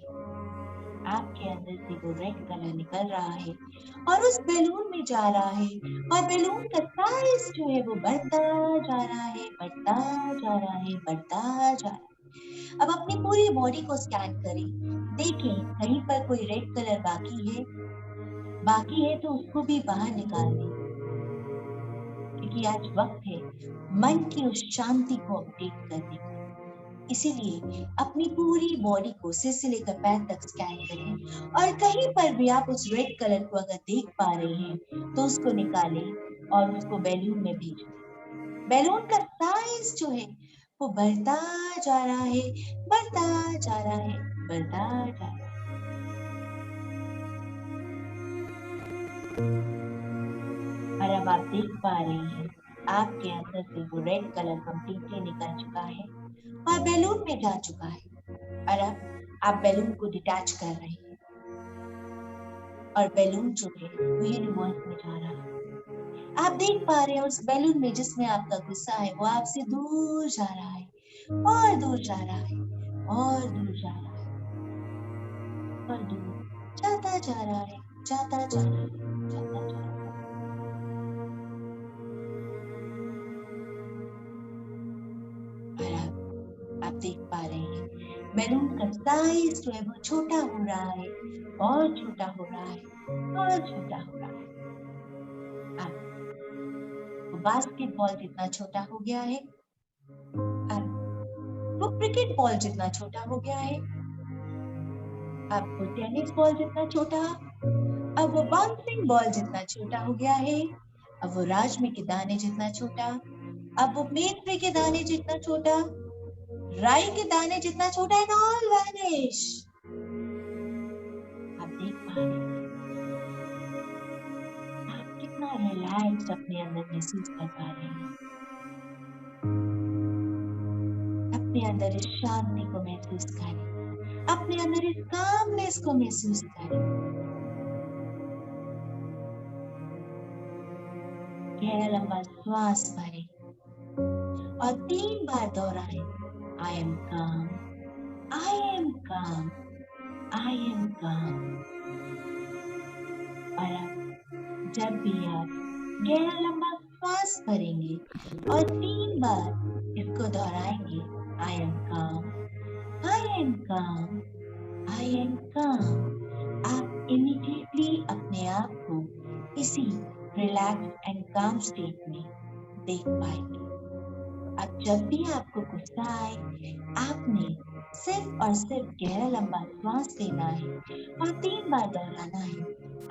आपके अंदर से वो रेड कलर निकल रहा है और उस बैलून में जा रहा है और बैलून का साइज जो है वो बढ़ता जा रहा है, बढ़ता जा रहा है, बढ़ता जा रहा है। अब अपनी पूरी बॉडी को स्कैन करें, देखें कहीं पर कोई रेड कलर बाकी है तो उसको भी बाहर निकाल दें, क्योंकि आज वक्त है मन की उस शांति को अपडेट करने का। इसीलिए अपनी पूरी बॉडी को सिर से लेकर पैर तक स्कैन करें और कहीं पर भी आप उस रेड कलर को अगर देख पा रहे हैं तो उसको निकालें और उसको बैलून में भेजें। बैलून का साइज जो है वो बढ़ता जा रहा है, बढ़ता जा रहा है, बढ़ता जा रहा है। और अब आप देख पा रहे हैं आपके अंदर से वो रेड कलर कंप्लीटली निकल चुका है और बैलून में जा चुका है। और अब आप बैलून को डिटैच कर रहे हैं और बैलून जो है वो यूनिवर्स में जा रहा है। आप देख पा रहे हैं उस बैलून में जिसमें आपका गुस्सा है वो आपसे दूर जा रहा है और दूर जा रहा है और दूर जा रहा है और दूर जाता जा रहा है, जाता जा रहा है, जाता जा रहा है। और आप देख पा रहे हैं बैलून का साइज जो है वो छोटा हो रहा है और छोटा हो रहा है और छोटा हो रहा है। अब वो बास्केटबॉल जितना छोटा हो गया है, अब वो क्रिकेट बॉल जितना छोटा हो गया है, अब वो टेनिस बॉल जितना छोटा, अब वो बाउंसिंग बॉल जितना छोटा हो गया है, अब वो राजमे के दाने जितना छोटा, अब वो मेथी के दाने जितना छोटा, राई के दाने जितना छोटा, एंड ऑल वैनिश। आप देख पा रहे हैं आप कितना रिलैक्स अपने अंदर महसूस कर पा रहे हैं। अपने अंदर इस शांति को महसूस करें, अपने अंदर इस कामनेस को महसूस करें। गहरा लंबा श्वास भरें और 3 बार दोहराएं, I am calm, I am calm, I am calm। और अब जब भी आप गहरा लंबा श्वास भरेंगे और 3 बार इसको दोहराएंगे, I am calm, I am calm, I am calm, आप इमीडिएटली अपने आप को इसी रिलैक्स एंड काम स्टेट में देख पाएंगे। अब जब भी आपको गुस्सा आए, आपने सिर्फ और सिर्फ गहरा लंबा श्वास लेना है और 3 बार दोहराना है,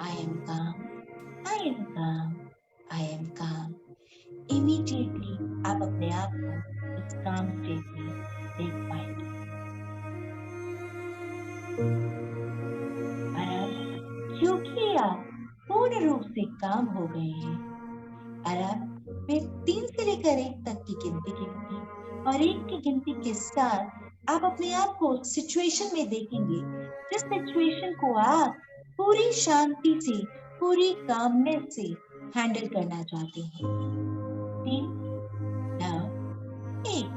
I am calm, I am calm, I am calm। Immediately आप अपने आप को उस काम स्टेट में देख पाएंगे। और अब क्योंकि आप पूर्ण रूप से काम हो गए हैं, और अब मैं 3 से लेकर 1 तक की गिनती गिनूंगी और 1 की गिनती के साथ आप अपने आप को सिचुएशन में देखेंगे जिस सिचुएशन को आप पूरी शांति से, पूरी कामनेस से हैंडल करना चाहते हैं। 3, 2, 1।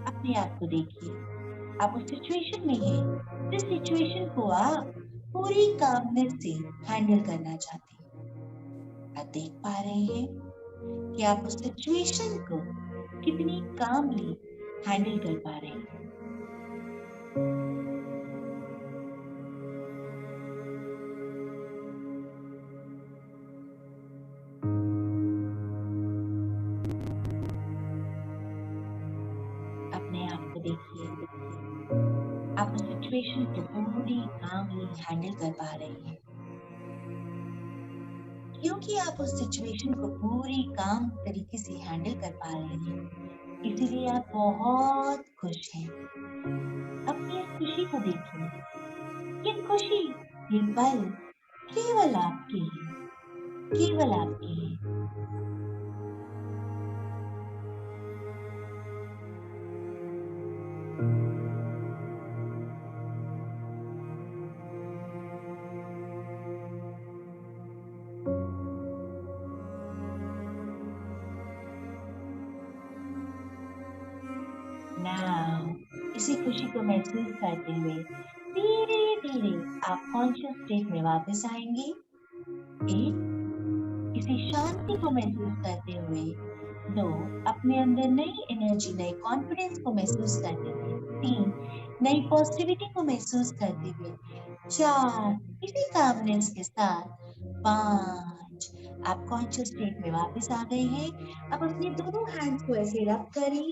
अपने आप को देखिए आप उस सिचुएशन में हैं, जिस सिचुएशन को आप पूरी कामनेस से हैंडल करना चाहते हैं। आप देख पा रहे हैं कि आप उस सिचुएशन को कितनी कामली हैंडल कर पा रहे हैं। अपने आप को देखिए, आप उस सिचुएशन को पूरी कामली हैंडल कर पा रहे हैं। क्योंकि आप उस सिचुएशन को पूरी काम तरीके से हैंडल कर पा रहे हैं, इसीलिए आप बहुत खुश हैं। अपनी इस खुशी को देखिए, ये खुशी, ये पल केवल आपके हैं, केवल आपके हैं। Now, इसी खुशी को महसूस करते हुए धीरे धीरे आप कॉन्शियस स्टेट में वापस आएंगे। एक, इसी शांति को महसूस करते हुए। दो, अपने अंदर नई एनर्जी, नए कॉन्फिडेंस को महसूस करते हुए। तीन, नई पॉजिटिविटी को महसूस करते हुए। चार, इसी कामनेस के साथ। पांच, आप कॉन्शियस स्टेट में वापस आ गए हैं। अब अपने दोनों हैंड्स को ऐसे रब करें,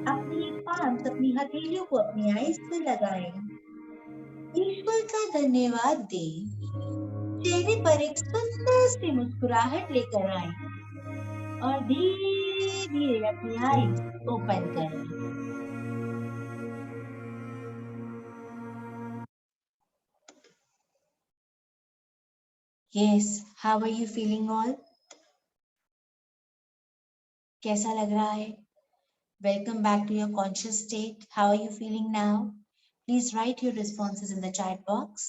अपनी पाम्स, अपनी हथेलियों को अपनी आईज पे लगाएं, ईश्वर का धन्यवाद दें, चेहरे पर एक सुंदर सी मुस्कुराहट लेकर आए और धीरे धीरे अपनी आईज ओपन करें। Yes, how are you feeling all? कैसा लग रहा है? Welcome back to your conscious state. How are you feeling now? Please write your responses in the chat box.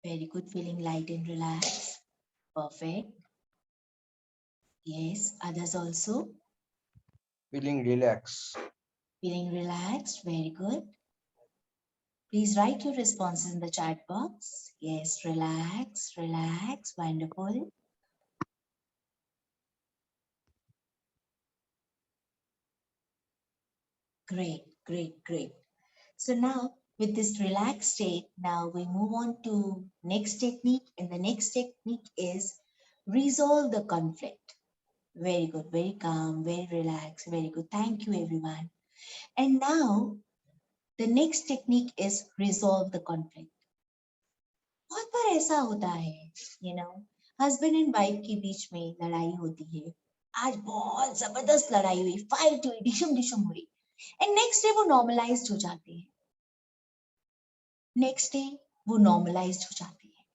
Very good, feeling light and relaxed. Perfect. Yes, others also. Feeling relaxed. Feeling relaxed, very good. Please write your responses in the chat box. Yes, relax, relax, wonderful. Great, great, great. So now with this relaxed state, now we move on to next technique, and the next technique is resolve the conflict. Very good, very calm, very relaxed, very good. Thank you everyone. And now the next technique is resolve the conflict. बहुत बार ऐसा होता है, husband and wife के बीच में लड़ाई होती है। आज बहुत जबरदस्त लड़ाई हुई, फाइट हुई, डिशम डिशम हुई, एंड नेक्स्ट डे वो नॉर्मलाइज्ड हो जाते हैं। नेक्स्ट डे वो नॉर्मलाइज्ड हो जाते हैं।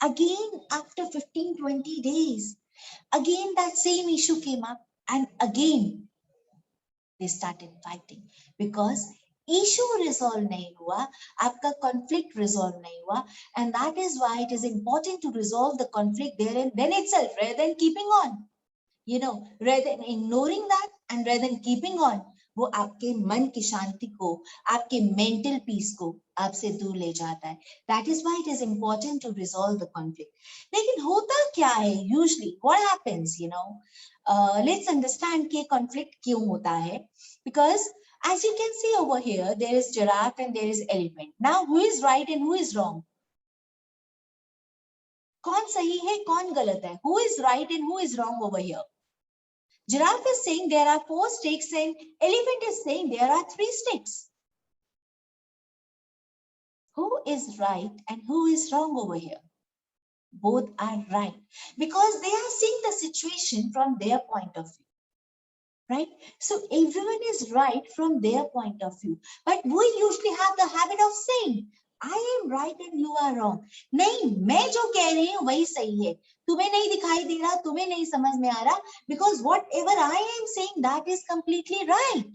Again after 15-20 days, again that same issue came up, and again they started fighting because issue resolve नहीं हुआ, आपका conflict resolve नहीं हुआ, and that is why it is important to resolve the conflict there and then itself, rather than keeping on, rather than ignoring that and rather than keeping on, वो आपके मन की शांति को, आपके mental peace को आपसे दूर ले जाता है. That is why it is important to resolve the conflict. लेकिन होता क्या है usually? What happens? Let's understand कि conflict क्यों होता है. Because as you can see over here, there is giraffe and there is elephant. Now, who is right and who is wrong? कौन सही है, कौन गलत है? Who is right and who is wrong over here? Giraffe is saying there are 4 sticks and elephant is saying there are 3 sticks. Who is right and who is wrong over here? Both are right because they are seeing the situation from their point of view. Right? So everyone is right from their point of view. But we usually have the habit of saying, I am right and you are wrong. नहीं, मैं जो कह रही हूँ वही सही है. तुम्हें नहीं दिखाई दे रहा, तुम्हें नहीं समझ में आ रहा, because whatever I am saying, that is completely right.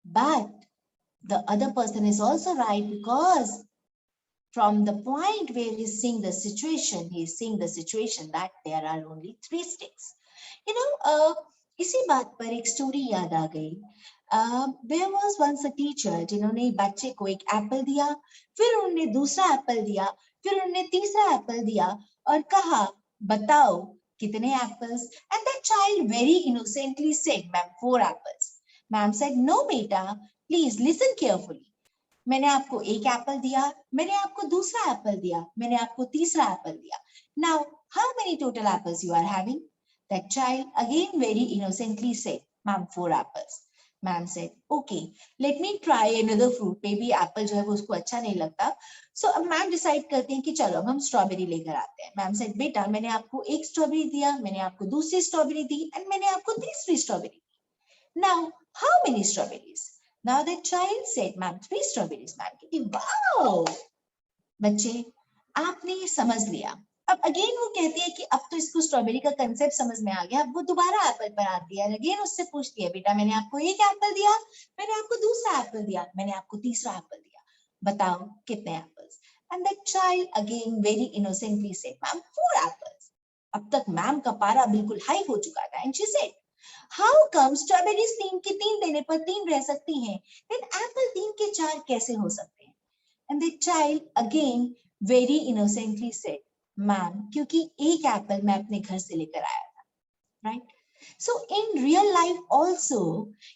but the other person is also right, because from the point where he's seeing the situation, he's seeing the situation that there are only 3 sticks. You know, इसी बात पर एक story याद आ गई. There was once a teacher जिन्होंने बच्चे को एक एप्पल दिया, फिर उन्होंने दूसरा एप्पल दिया, फिर उन्होंने तीसरा एप्पल दिया और कहा, बताओ कितने apples? And that child very innocently said, ma'am, 4 apples. Ma'am said, no beta, please listen carefully. मैंने आपको एक एप्पल दिया, मैंने आपको दूसरा एप्पल दिया, मैंने आपको तीसरा एप्पल दिया. Now, how many total apples you are having? That child again very innocently said, ma'am, 4 apples. Ma'am said, okay, let me try another fruit. Maybe apple जो है वो उसको अच्छा नहीं लगता. So अब मैम डिसाइड करते हैं कि चलो हम स्ट्रॉबेरी लेकर आते हैं. मैम said, बेटा मैंने आपको एक स्ट्रॉबेरी दिया, मैंने आपको दूसरी स्ट्रॉबेरी दी, एंड मैंने आपको तीसरी strawberry. Now, how many strawberries? Now the child said, ma'am, 3 strawberries. Ma'am कहती, wow! बच्चे, आपने ये समझ लिया. अब अगेन वो कहती है कि अब तो इसको स्ट्रॉबेरी का कंसेप्ट समझ में आ गया. अब वो दोबारा एप्पल पर आती है, अगेन उससे पूछती है, बेटा मैंने आपको एक एप्पल दिया, मैंने आपको दूसरा एप्पल दिया, मैंने आपको तीसरा एप्पल दिया, बताओ कितने apples? And the child again very innocently said, ma'am 4 apples. अब तक मैम का पारा बिल्कुल हाई हो चुका था. And she said, How come strawberries 3 के 3 देने पर 3 रह सकती हैं? Then apple 3 के 4 कैसे हो सकते हैं? And the child again very innocently said, ma'am, क्योंकि एक एप्पल मैं अपने घर से लेकर आया था, right? So in real life also,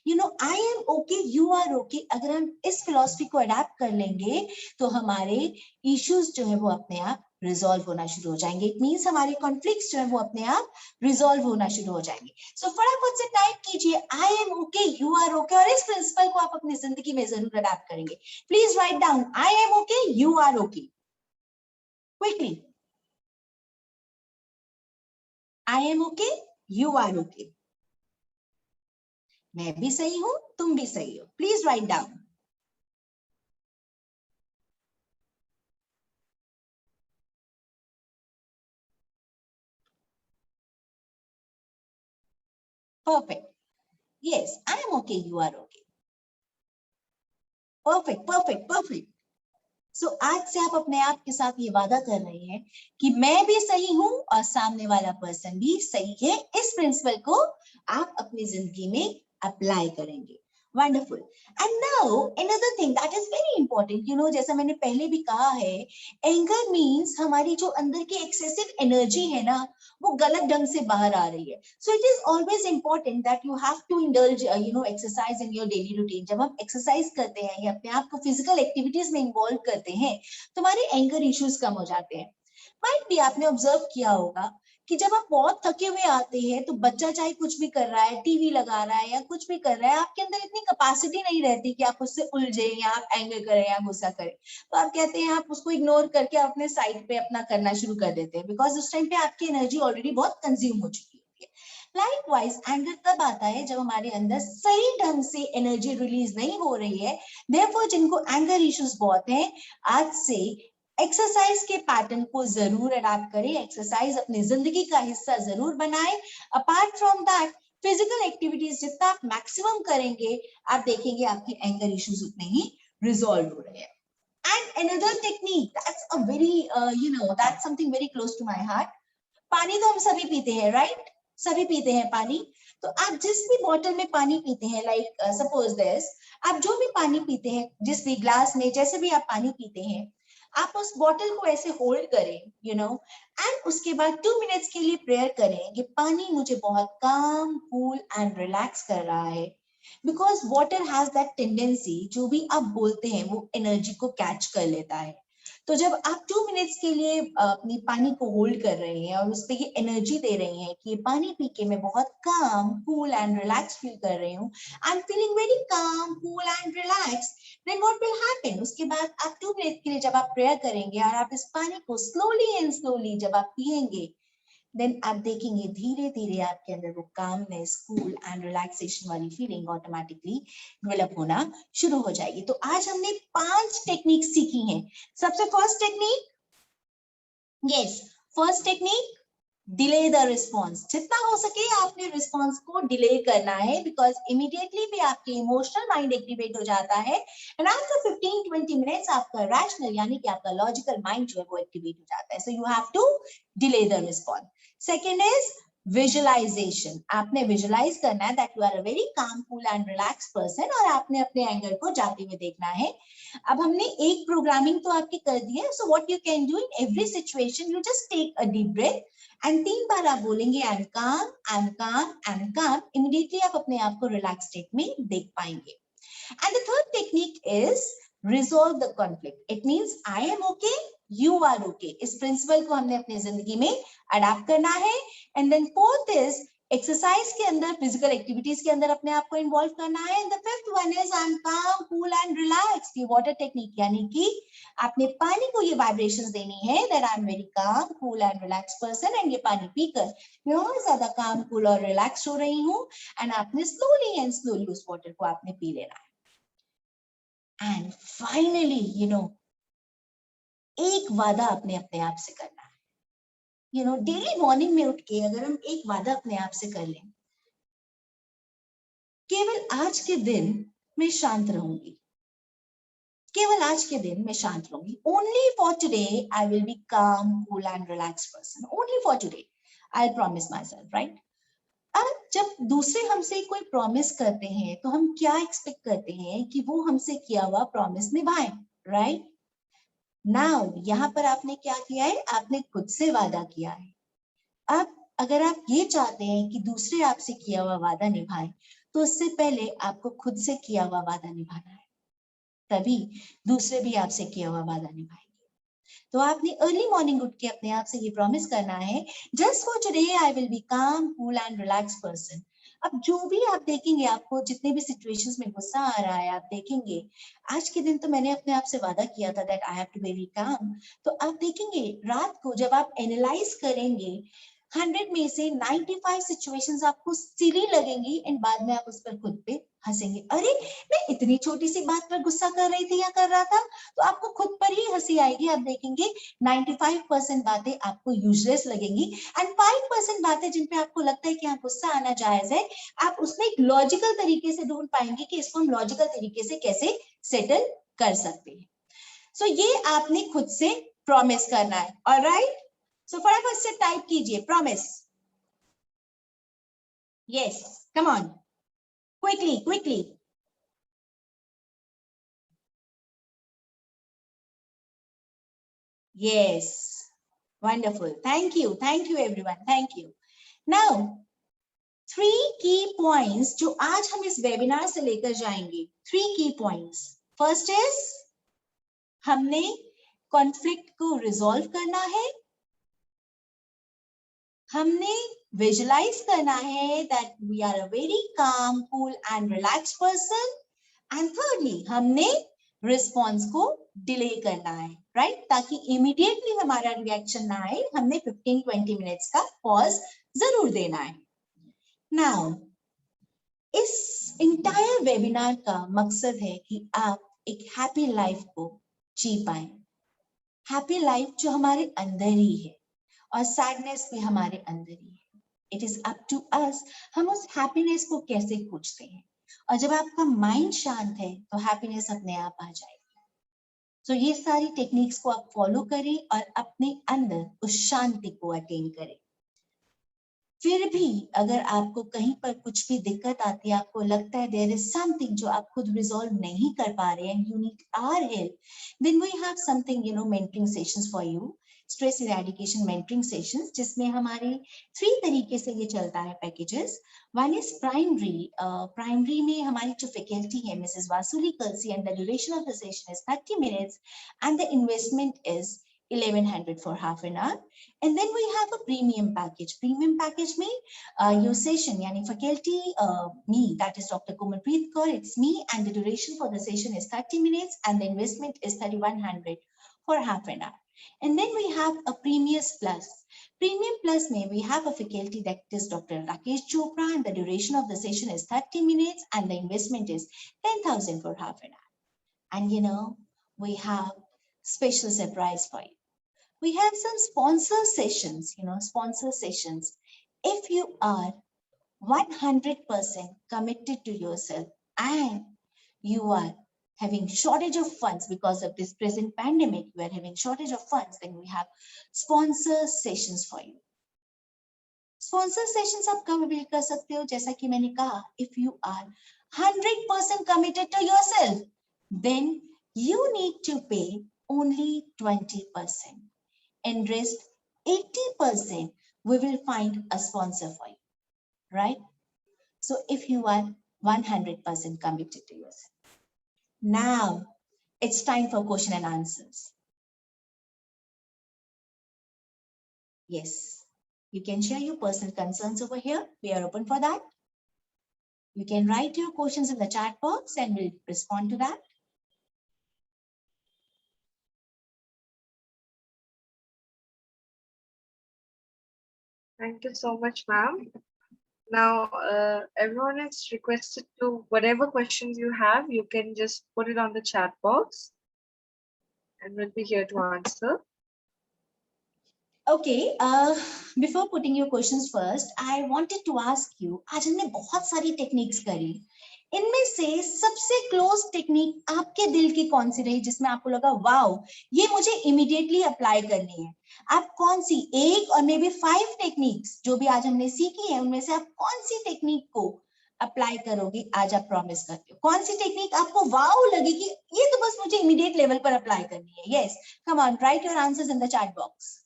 you know, I am okay, you are okay. अगर हम इस philosophy को adapt कर लेंगे, तो हमारे issues जो है वो अपने आप रिजॉल्व होना शुरू हो जाएंगे. इट मींस हमारे कॉन्फ्लिक्ट्स जो है वो अपने आप रिजॉल्व होना शुरू हो जाएंगे. सो फटाफट से टाइप कीजिए, I am okay, you are okay, और इस प्रिंसिपल को आप अपनी जिंदगी में जरूर अडॉप्ट करेंगे. Please write down, I am okay, you are okay, quickly. I am okay, you are okay. मैं भी सही हूं, तुम भी सही हो. Please write down. Perfect. Yes, I am okay, you are okay. Perfect, perfect, perfect. So आज से आप अपने आप के साथ ये वादा कर रहे हैं कि मैं भी सही हूं और सामने वाला पर्सन भी सही है. इस प्रिंसिपल को आप अपनी जिंदगी में अप्लाई करेंगे. Wonderful. And now another thing that is very important, you know, जैसा मैंने पहले भी कहा है, एंगर मीन्स हमारी जो अंदर की एक्सेसिव एनर्जी है ना, वो गलत ढंग से बाहर आ रही है. So it is always important that you have to indulge you know exercise in your daily routine. जब हम एक्सरसाइज करते हैं या अपने आप को फिजिकल एक्टिविटीज में इन्वॉल्व करते हैं, तो हमारे एंगर इश्यूज कम हो जाते हैं. माइट भी आपने ऑब्जर्व किया होगा कि जब आप बहुत थके हुए आते हैं, तो बच्चा चाहे कुछ भी कर रहा है, टीवी लगा रहा है या कुछ भी कर रहा है, आपके अंदर इतनी कैपेसिटी नहीं रहती कि आप उससे उलझे या आप एंगर करें या गुस्सा करें. तो आप कहते हैं आप उसको इग्नोर करके अपने साइड पे अपना करना शुरू कर देते हैं, बिकॉज उस टाइम पे आपकी एनर्जी ऑलरेडी बहुत कंज्यूम हो चुकी होती है. लाइकवाइज एंगर तब आता है जब हमारे अंदर सही ढंग से एनर्जी रिलीज नहीं हो रही है. देयरफॉर जिनको एंगर इश्यूज बहुत हैं, आज से एक्सरसाइज के पैटर्न को जरूर अडॉप्ट करें. एक्सरसाइज अपनी जिंदगी का हिस्सा जरूर बनाएं. Apart from that, physical activities जितना आप मैक्सिमम करेंगे, आप देखेंगे आपके एंगर इश्यूज उतने ही रिजॉल्व हो रहे हैं. And another technique that's a very you know that's something very close to my heart. पानी तो हम सभी पीते हैं, राइट? सभी पीते हैं पानी. तो आप जिस भी बॉटल में पानी पीते हैं, लाइक सपोज दिस, आप जो भी पानी पीते हैं, जिस भी ग्लास में, जैसे भी आप पानी पीते हैं, आप उस बॉटल को ऐसे होल्ड करें, यू नो, एंड उसके बाद 2 मिनट्स के लिए प्रेयर करें कि पानी मुझे बहुत काम, कूल एंड रिलैक्स कर रहा है. Because water has that tendency, जो भी आप बोलते हैं वो एनर्जी को कैच कर लेता है. तो जब आप 2 मिनट्स के लिए अपनी पानी को होल्ड कर रहे हैं और उस पर ये एनर्जी दे रही हैं कि ये पानी पी के मैं बहुत काम, कूल एंड रिलैक्स फील कर रही हूँ, I am feeling very calm, cool and relax, then what will happen? उसके बाद आप 2 मिनट के लिए जब आप प्रेयर करेंगे और आप इस पानी को स्लोली एंड स्लोली जब आप पिएंगे, देन आप देखेंगे धीरे धीरे आपके अंदर वो कामनेस, कूल एंड रिलैक्सेशन वाली फीलिंग ऑटोमेटिकली डेवलप होना शुरू हो जाएगी. तो आज हमने 5 टेक्निक सीखी हैं. सबसे first technique, yes, first technique delay the response, जितना हो सके आपने रिस्पॉन्स को डिले करना है, बिकॉज इमीडिएटली भी आपके इमोशनल माइंड एक्टिवेट हो जाता है एंड आफ्टर 15-20 मिनट्स आपका रैशनल यानी कि आपका लॉजिकल माइंड जो है वो एक्टिवेट हो जाता है. So you have to delay the response. Second is visualization. आपने विजुअलाइज करना है that you are a very calm cool and relax person और आपने अपने एंगर को जाते हुए देखना है. अब हमने एक प्रोग्रामिंग तो आपकी कर दी है. So what you can do in every situation, you just take a deep breath and 3 बार आप बोलेंगे आई एम काम, आई एम काम, आई एम काम. इमीडिएटली आप अपने आप को रिलैक्स स्टेट में देख पाएंगे. And the third technique is resolve the conflict. It means I am okay, you are okay. इस प्रिंसिपल को हमने अपनी जिंदगी में अडॉप्ट करना है. And then fourth is exercise के अंदर, फिजिकल एक्टिविटीज के अंदर अपने आप को इन्वॉल्व करना है. And the fifth one is I am काम, कूल एंड रिलैक्स. ये वाटर टेक्निक यानी कि आपने पानी को ये वाइब्रेशंस देनी है that I am very calm, cool and relax person. And ये पानी पीकर मैं और ज्यादा काम, कूल और रिलैक्स हो रही हूँ. एंड आपने स्लोली उस वाटर को आपने पी लेना है. And finally, you know, एक वादा अपने आप से करना है. You know, डेली मॉर्निंग में उठ के अगर हम एक वादा अपने आप से कर लें, केवल आज के दिन मैं शांत रहूंगी, केवल आज के दिन मैं शांत रहूंगी. Only for today I will be calm, cool and relaxed person. Only for today I'll promise myself, right? अब जब दूसरे हमसे कोई प्रॉमिस करते हैं तो हम क्या एक्सपेक्ट करते हैं कि वो हमसे किया हुआ प्रॉमिस निभाएं, राइट? नाउ यहाँ पर आपने क्या किया है, आपने खुद से वादा किया है. अब अगर आप ये चाहते हैं कि दूसरे आपसे किया हुआ वादा निभाएं तो उससे पहले आपको खुद से किया हुआ वादा निभाना है, तभी दूसरे भी आपसे किया हुआ वादा निभाएंगे. तो आपने अर्ली मॉर्निंग उठ के अपने आप से ये प्रॉमिस करना है, just for today I will be काम, कूल एंड रिलैक्स पर्सन. अब जो भी आप देखेंगे, आपको जितने भी सिचुएशंस में गुस्सा आ रहा है, आप देखेंगे आज के दिन तो मैंने अपने आप से वादा किया था that I have to be very calm. तो आप देखेंगे रात को जब आप एनालाइज करेंगे 100 में से 95 सिचुएशंस आपको सिली लगेंगी एंड बाद में आप उस पर खुद पे हंसेंगे. अरे मैं इतनी छोटी सी बात पर गुस्सा कर रही थी या कर रहा था. तो आपको खुद पर ही हंसी आएगी. आप देखेंगे 95% बातें आपको यूजलेस लगेंगी एंड 5% बातें जिन पे आपको लगता है कि हाँ गुस्सा आना जायज है, आप उसमें एक लॉजिकल तरीके से ढूंढ पाएंगे कि इसको हम लॉजिकल तरीके से कैसे सेटल कर सकते हैं. सो ये आपने खुद से प्रॉमिस करना है. ऑलराइट, सो फटाफट से टाइप कीजिए promise. Yes, come on, quickly. Yes, wonderful. Thank you everyone. Thank you. Now, 3 key points जो आज हम इस वेबिनार से लेकर जाएंगे. 3 key points. First is हमने कॉन्फ्लिक्ट को रिजॉल्व करना है, हमने विजुलाइज करना है that we are a very calm, cool and relax person. And thirdly हमने रिस्पॉन्स को डिले करना है, राइट? ताकि इमीडिएटली हमारा रिएक्शन ना आए, हमने 15-20 मिनट्स का पॉज जरूर देना है. नाउ इस इंटायर वेबिनार का मकसद है कि आप एक हैप्पी लाइफ को जी पाए. हैप्पी लाइफ जो हमारे अंदर ही है और सैडनेस भी हमारे अंदर ही है. It is up to us, हम उस हैप्पीनेस को कैसे खोजते हैं. और जब आपका माइंड शांत है तो हैप्पीनेस अपने आप आ जाएगी. तो ये सारी टेक्निक्स को आप फॉलो करें और अपने अंदर उस शांति को अटेन करें. फिर भी अगर आपको कहीं पर कुछ भी दिक्कत आती है, आपको लगता है देयर इज समथिंग जो आप खुद रिजॉल्व नहीं कर पा रहे हैं, you need our help, then we have something, you know, mentoring sessions for you, stress eradication mentoring sessions, जिसमें हमारे 3 तरीके से ये चलता है packages. One is primary. Primary में हमारी जो फैकल्टी है Mrs Vasuli Kalsi and the duration of the session is 30 minutes and the investment is 1100 for half an hour. And then we have a premium package. Premium package mein your session yani faculty, me, that is Dr. Komalpreet Kaur, it's me, and the duration for the session is 30 minutes and the investment is 3100 for half an hour. And then we have a Premium Plus. Premium Plus mein we have a faculty that is Dr. Rakesh Chopra and the duration of the session is 30 minutes and the investment is 10,000 for half an hour. And you know, we have special surprise for you. we have some sponsor sessions, sponsor sessions. If you are 100% committed to yourself and you are having shortage of funds because of this present pandemic, you are having shortage of funds, then we have sponsor sessions for you. Sponsor sessions आप कब भी कर सकते हो, जैसा कि मैंने कहा, if you are 100% committed to yourself, then you need to pay only 20%, and rest 80% we will find a sponsor for you, right? So if you are 100% committed to yourself. Now it's time for question and answers. Yes, you can share your personal concerns over here. We are open for that. You can write your questions in the chat box and we'll respond to that. Thank you so much, ma'am. Now, everyone is requested to, whatever questions you have, you can just put it on the chat box and we'll be here to answer. Okay, before putting your questions first, I wanted to ask you, आज हमने बहुत सारी techniques करी, इनमें से सबसे close technique आपके दिल की कौन सी रही जिसमें आपको लगा वाओ ये मुझे इमीडिएटली अप्लाई करनी है? आप कौन सी एक और मे बी 5 टेक्निक्स जो भी आज हमने सीखी है उनमें से आप कौन सी टेक्निक को अप्लाई करोगे? आज आप प्रॉमिस करते हो कौन सी टेक्निक आपको वाओ लगेगी, ये तो बस मुझे इमीडिएट लेवल पर अप्लाई करनी है? Yes, come on, right your answers in the chat box.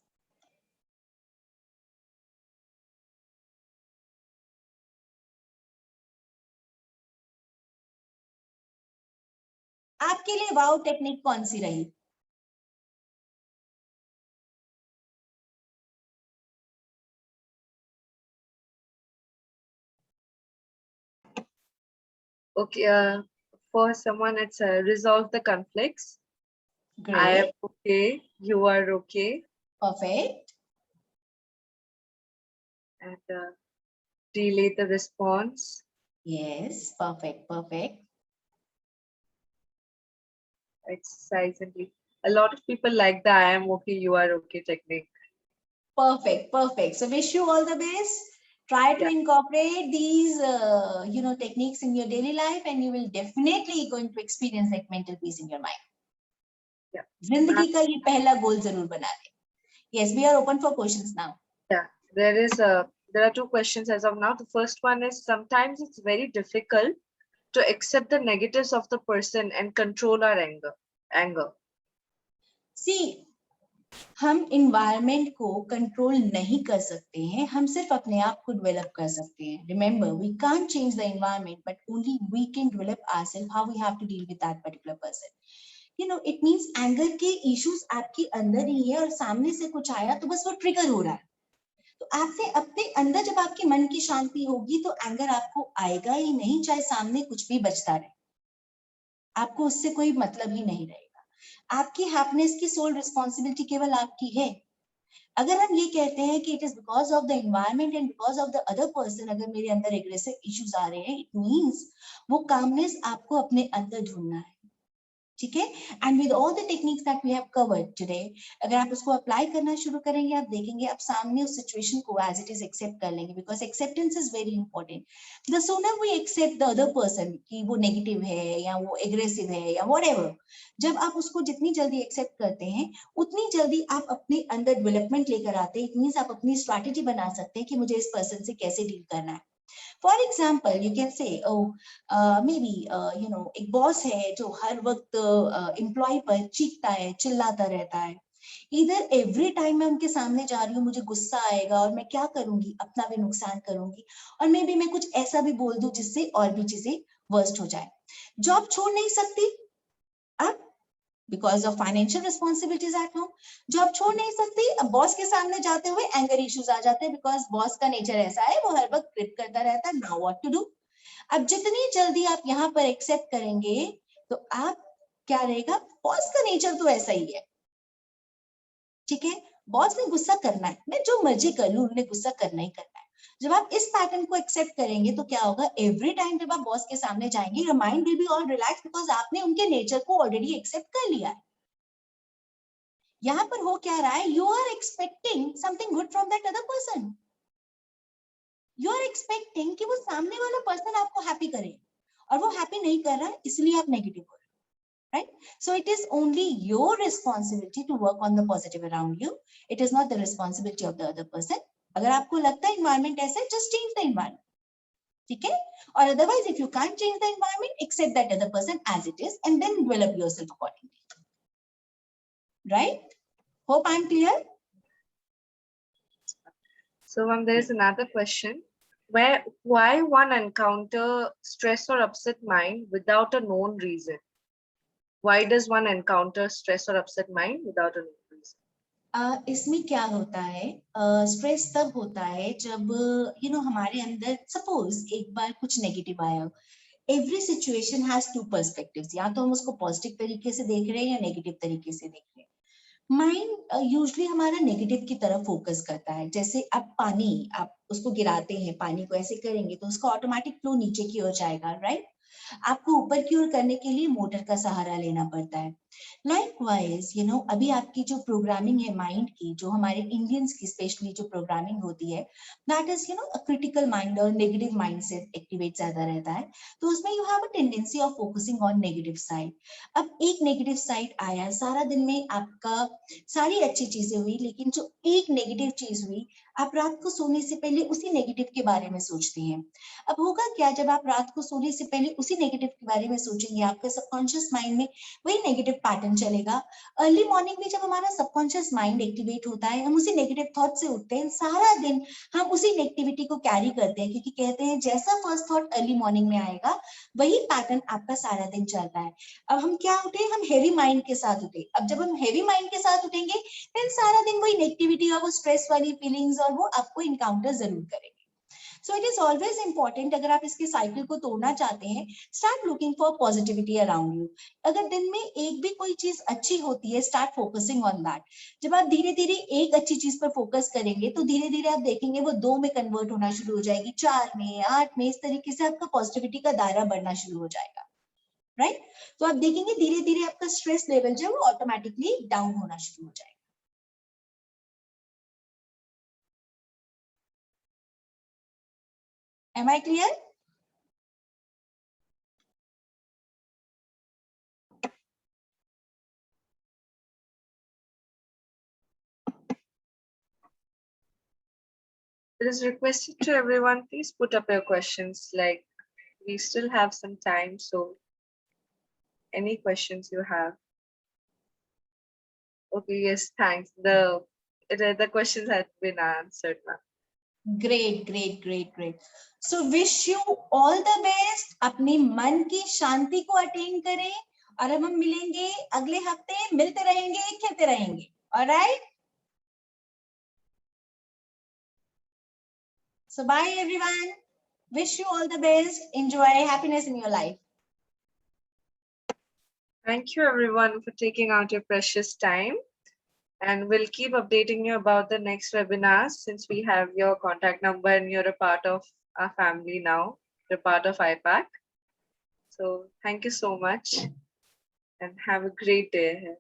आपके लिए वाओ टेक्निक कौन सी रही? Okay, for someone it's resolve the conflicts. Great. I am okay, you are okay. Perfect. And delay the response. Yes, perfect, perfect. Exercise and a lot of people like the I am okay, you are okay technique. Perfect, perfect. So wish you all the best. Try to incorporate these, techniques in your daily life, and you will definitely going to experience like mental peace in your mind. Yeah. जिंदगी का ये पहला गोल जरूर बना ले. Yes, we are open for questions now. Yeah, there are 2 questions as of now. The first one is sometimes it's very difficult to accept the negatives of the person and control our anger. See, हम environment को control नहीं कर सकते हैं, हम सिर्फ अपने आप को develop कर सकते हैं. Remember, we can't change the environment, but only we can develop ourselves how we have to deal with that particular person. It means anger के issues आपके अंदर ही है और सामने से कुछ आया तो बस वो trigger हो रहा है. तो आपसे अपने अंदर जब आपके मन की शांति होगी तो एंगर आपको आएगा ही नहीं, चाहे सामने कुछ भी बचता रहे. आपको उससे कोई मतलब ही नहीं रहेगा. आपकी हैप्पीनेस की सोल रिस्पॉन्सिबिलिटी केवल आपकी है. अगर हम ये कहते हैं कि it is because of the environment and because of the other person, अगर मेरे अंदर एग्रेसिव इश्यूज आ रहे हैं, इट मींस वो कामनेस आपको अपने अंदर ढूंढना है. ठीक है? And with all the techniques that we have covered today, अगर आप उसको अप्लाई करना शुरू करेंगे, आप देखेंगे आप सामने उस सिचुएशन को एज इट इज एक्सेप्ट कर लेंगे, because acceptance is very important. The sooner we accept the other person कि वो नेगेटिव है या वो एग्रेसिव है या व्हाटएवर, जब आप उसको जितनी जल्दी एक्सेप्ट करते हैं उतनी जल्दी आप अपने अंदर डेवलपमेंट लेकर आते हैं. इट मींस आप अपनी स्ट्रैटेजी बना सकते हैं कि मुझे इस पर्सन से कैसे डील करना है. For example, you can say, maybe, एक बॉस है जो हर वक्त एम्प्लॉय पर चीखता है, चिल्लाता रहता है. इधर एवरी टाइम मैं उनके सामने जा रही हूँ, मुझे गुस्सा आएगा और मैं क्या करूंगी, अपना भी नुकसान करूंगी, और मे बी मैं कुछ ऐसा भी बोल दूं जिससे और भी चीजें वर्स्ट हो जाए. जॉब छोड़ नहीं सकती अब, because of financial responsibilities at home, job छोड़ नहीं सकती. अब बॉस के सामने जाते हुए एंगर इश्यूज आ जाते हैं, बिकॉज बॉस का नेचर ऐसा है, वो हर वक्त क्रिप करता रहता है. Now what to do? अब जितनी जल्दी आप यहाँ पर एक्सेप्ट करेंगे तो आप क्या रहेगा, बॉस का नेचर तो ऐसा ही है. ठीक है, बॉस ने गुस्सा करना है, मैं जो मर्जी कर लूं, उन्हें गुस्सा करना ही करना है. जब आप इस पैटर्न को एक्सेप्ट करेंगे तो क्या होगा, एवरी टाइम जब आप बॉस के सामने जाएंगे, your mind will be all relax, because आपने उनके नेचर को ऑलरेडी एक्सेप्ट कर लिया है. यहाँ पर हो क्या रहा है, you are expecting something good from that other person. You are expecting कि वो सामने वाला पर्सन आपको हैप्पी करे, और वो हैप्पी नहीं कर रहा है, इसलिए आप नेगेटिव हो रहे हो, right? So it is only your responsibility to work on the positive around you. It is not the responsibility of the other person. अगर आपको लगता है environment ऐसा है, just change the environment. ठीक है? और otherwise if you can't change the environment, accept that other person as it is and then develop yourself accordingly. Right? Hope I'm clear. So there is another question. Why one encounter stress or upset mind without a known reason? Why does one encounter stress or upset mind without a known reason? इसमें क्या होता है, stress तब होता है जब हमारे अंदर सपोज एक बार कुछ नेगेटिव आया. Every situation has two perspectives, या तो हम उसको पॉजिटिव तरीके से देख रहे हैं या नेगेटिव तरीके से देख रहे हैं. माइंड यूजुअली हमारा नेगेटिव की तरफ फोकस करता है. जैसे आप पानी, आप उसको गिराते हैं, पानी को ऐसे करेंगे तो उसका ऑटोमेटिक फ्लो नीचे की ओर जाएगा, राइट? आपको ऊपर की ओर करने के लिए मोटर का सहारा लेना पड़ता है. लाइकवाइज अभी आपकी जो प्रोग्रामिंग है माइंड की, जो हमारे इंडियंस की स्पेशली जो प्रोग्रामिंग होती है, that is a critical mind और नेगेटिव माइंड से एक्टिवेट ज्यादा रहता है. तो उसमें you have a tendency of focusing on negative side. अब एक नेगेटिव साइड आया, सारा दिन में आपका सारी अच्छी चीजें हुई, लेकिन जो एक नेगेटिव चीज हुई, आप रात को सोने से पहले उसी नेगेटिव के बारे में सोचते हैं. अब होगा क्या, जब आप रात को सोने से पहले उसी नेगेटिव के बारे में सोचेंगे, आपके सबकॉन्शियस माइंड में वही नेगेटिव पैटर्न चलेगा. अर्ली मॉर्निंग में जब हमारा सबकॉन्शियस माइंड एक्टिवेट होता है, हम उसी नेगेटिव थॉट से उठते हैं, सारा दिन हम उसी नेगेटिविटी को कैरी करते हैं, क्योंकि कहते हैं जैसा फर्स्ट थॉट अर्ली मॉर्निंग में आएगा वही पैटर्न आपका सारा दिन चलता है. अब हम क्या उठे, हम हेवी माइंड के साथ उठे. अब जब हम हेवी माइंड के साथ उठेंगे, फिर सारा दिन वही नेगेटिविटी और वो स्ट्रेस वाली फीलिंग्स और वो आपको इनकाउंटर जरूर करेंगे. So it is always important, अगर आप इसके साइकिल को तोड़ना चाहते हैं, start looking for positivity around you. अगर दिन में एक भी कोई चीज अच्छी होती है, start focusing on that. जब आप धीरे धीरे एक अच्छी चीज पर फोकस करेंगे, तो धीरे धीरे आप देखेंगे वो 2 में कन्वर्ट होना शुरू हो जाएगी, 4 में, 8 में. इस तरीके से आपका पॉजिटिविटी का दायरा बढ़ना शुरू हो जाएगा, राइट? तो आप देखेंगे धीरे धीरे आपका स्ट्रेस लेवल जो है वो ऑटोमेटिकली डाउन होना शुरू हो जाएगा. Am I clear? It is requested to everyone, please put up your questions. Like, we still have some time, so any questions you have. Okay, yes, thanks. The questions have been answered now. Great, great, great, great. So wish you all the best. अपने मन की शांति को attain करें, और अब हम मिलेंगे अगले हफ्ते, मिलते रहेंगे, खेलते रहेंगे. Alright? So bye everyone. Wish you all the best. Enjoy happiness in your life. Thank you everyone for taking out your precious time. And we'll keep updating you about the next webinars, since we have your contact number and you're a part of our family now. You're part of IPAC. So thank you so much and have a great day ahead.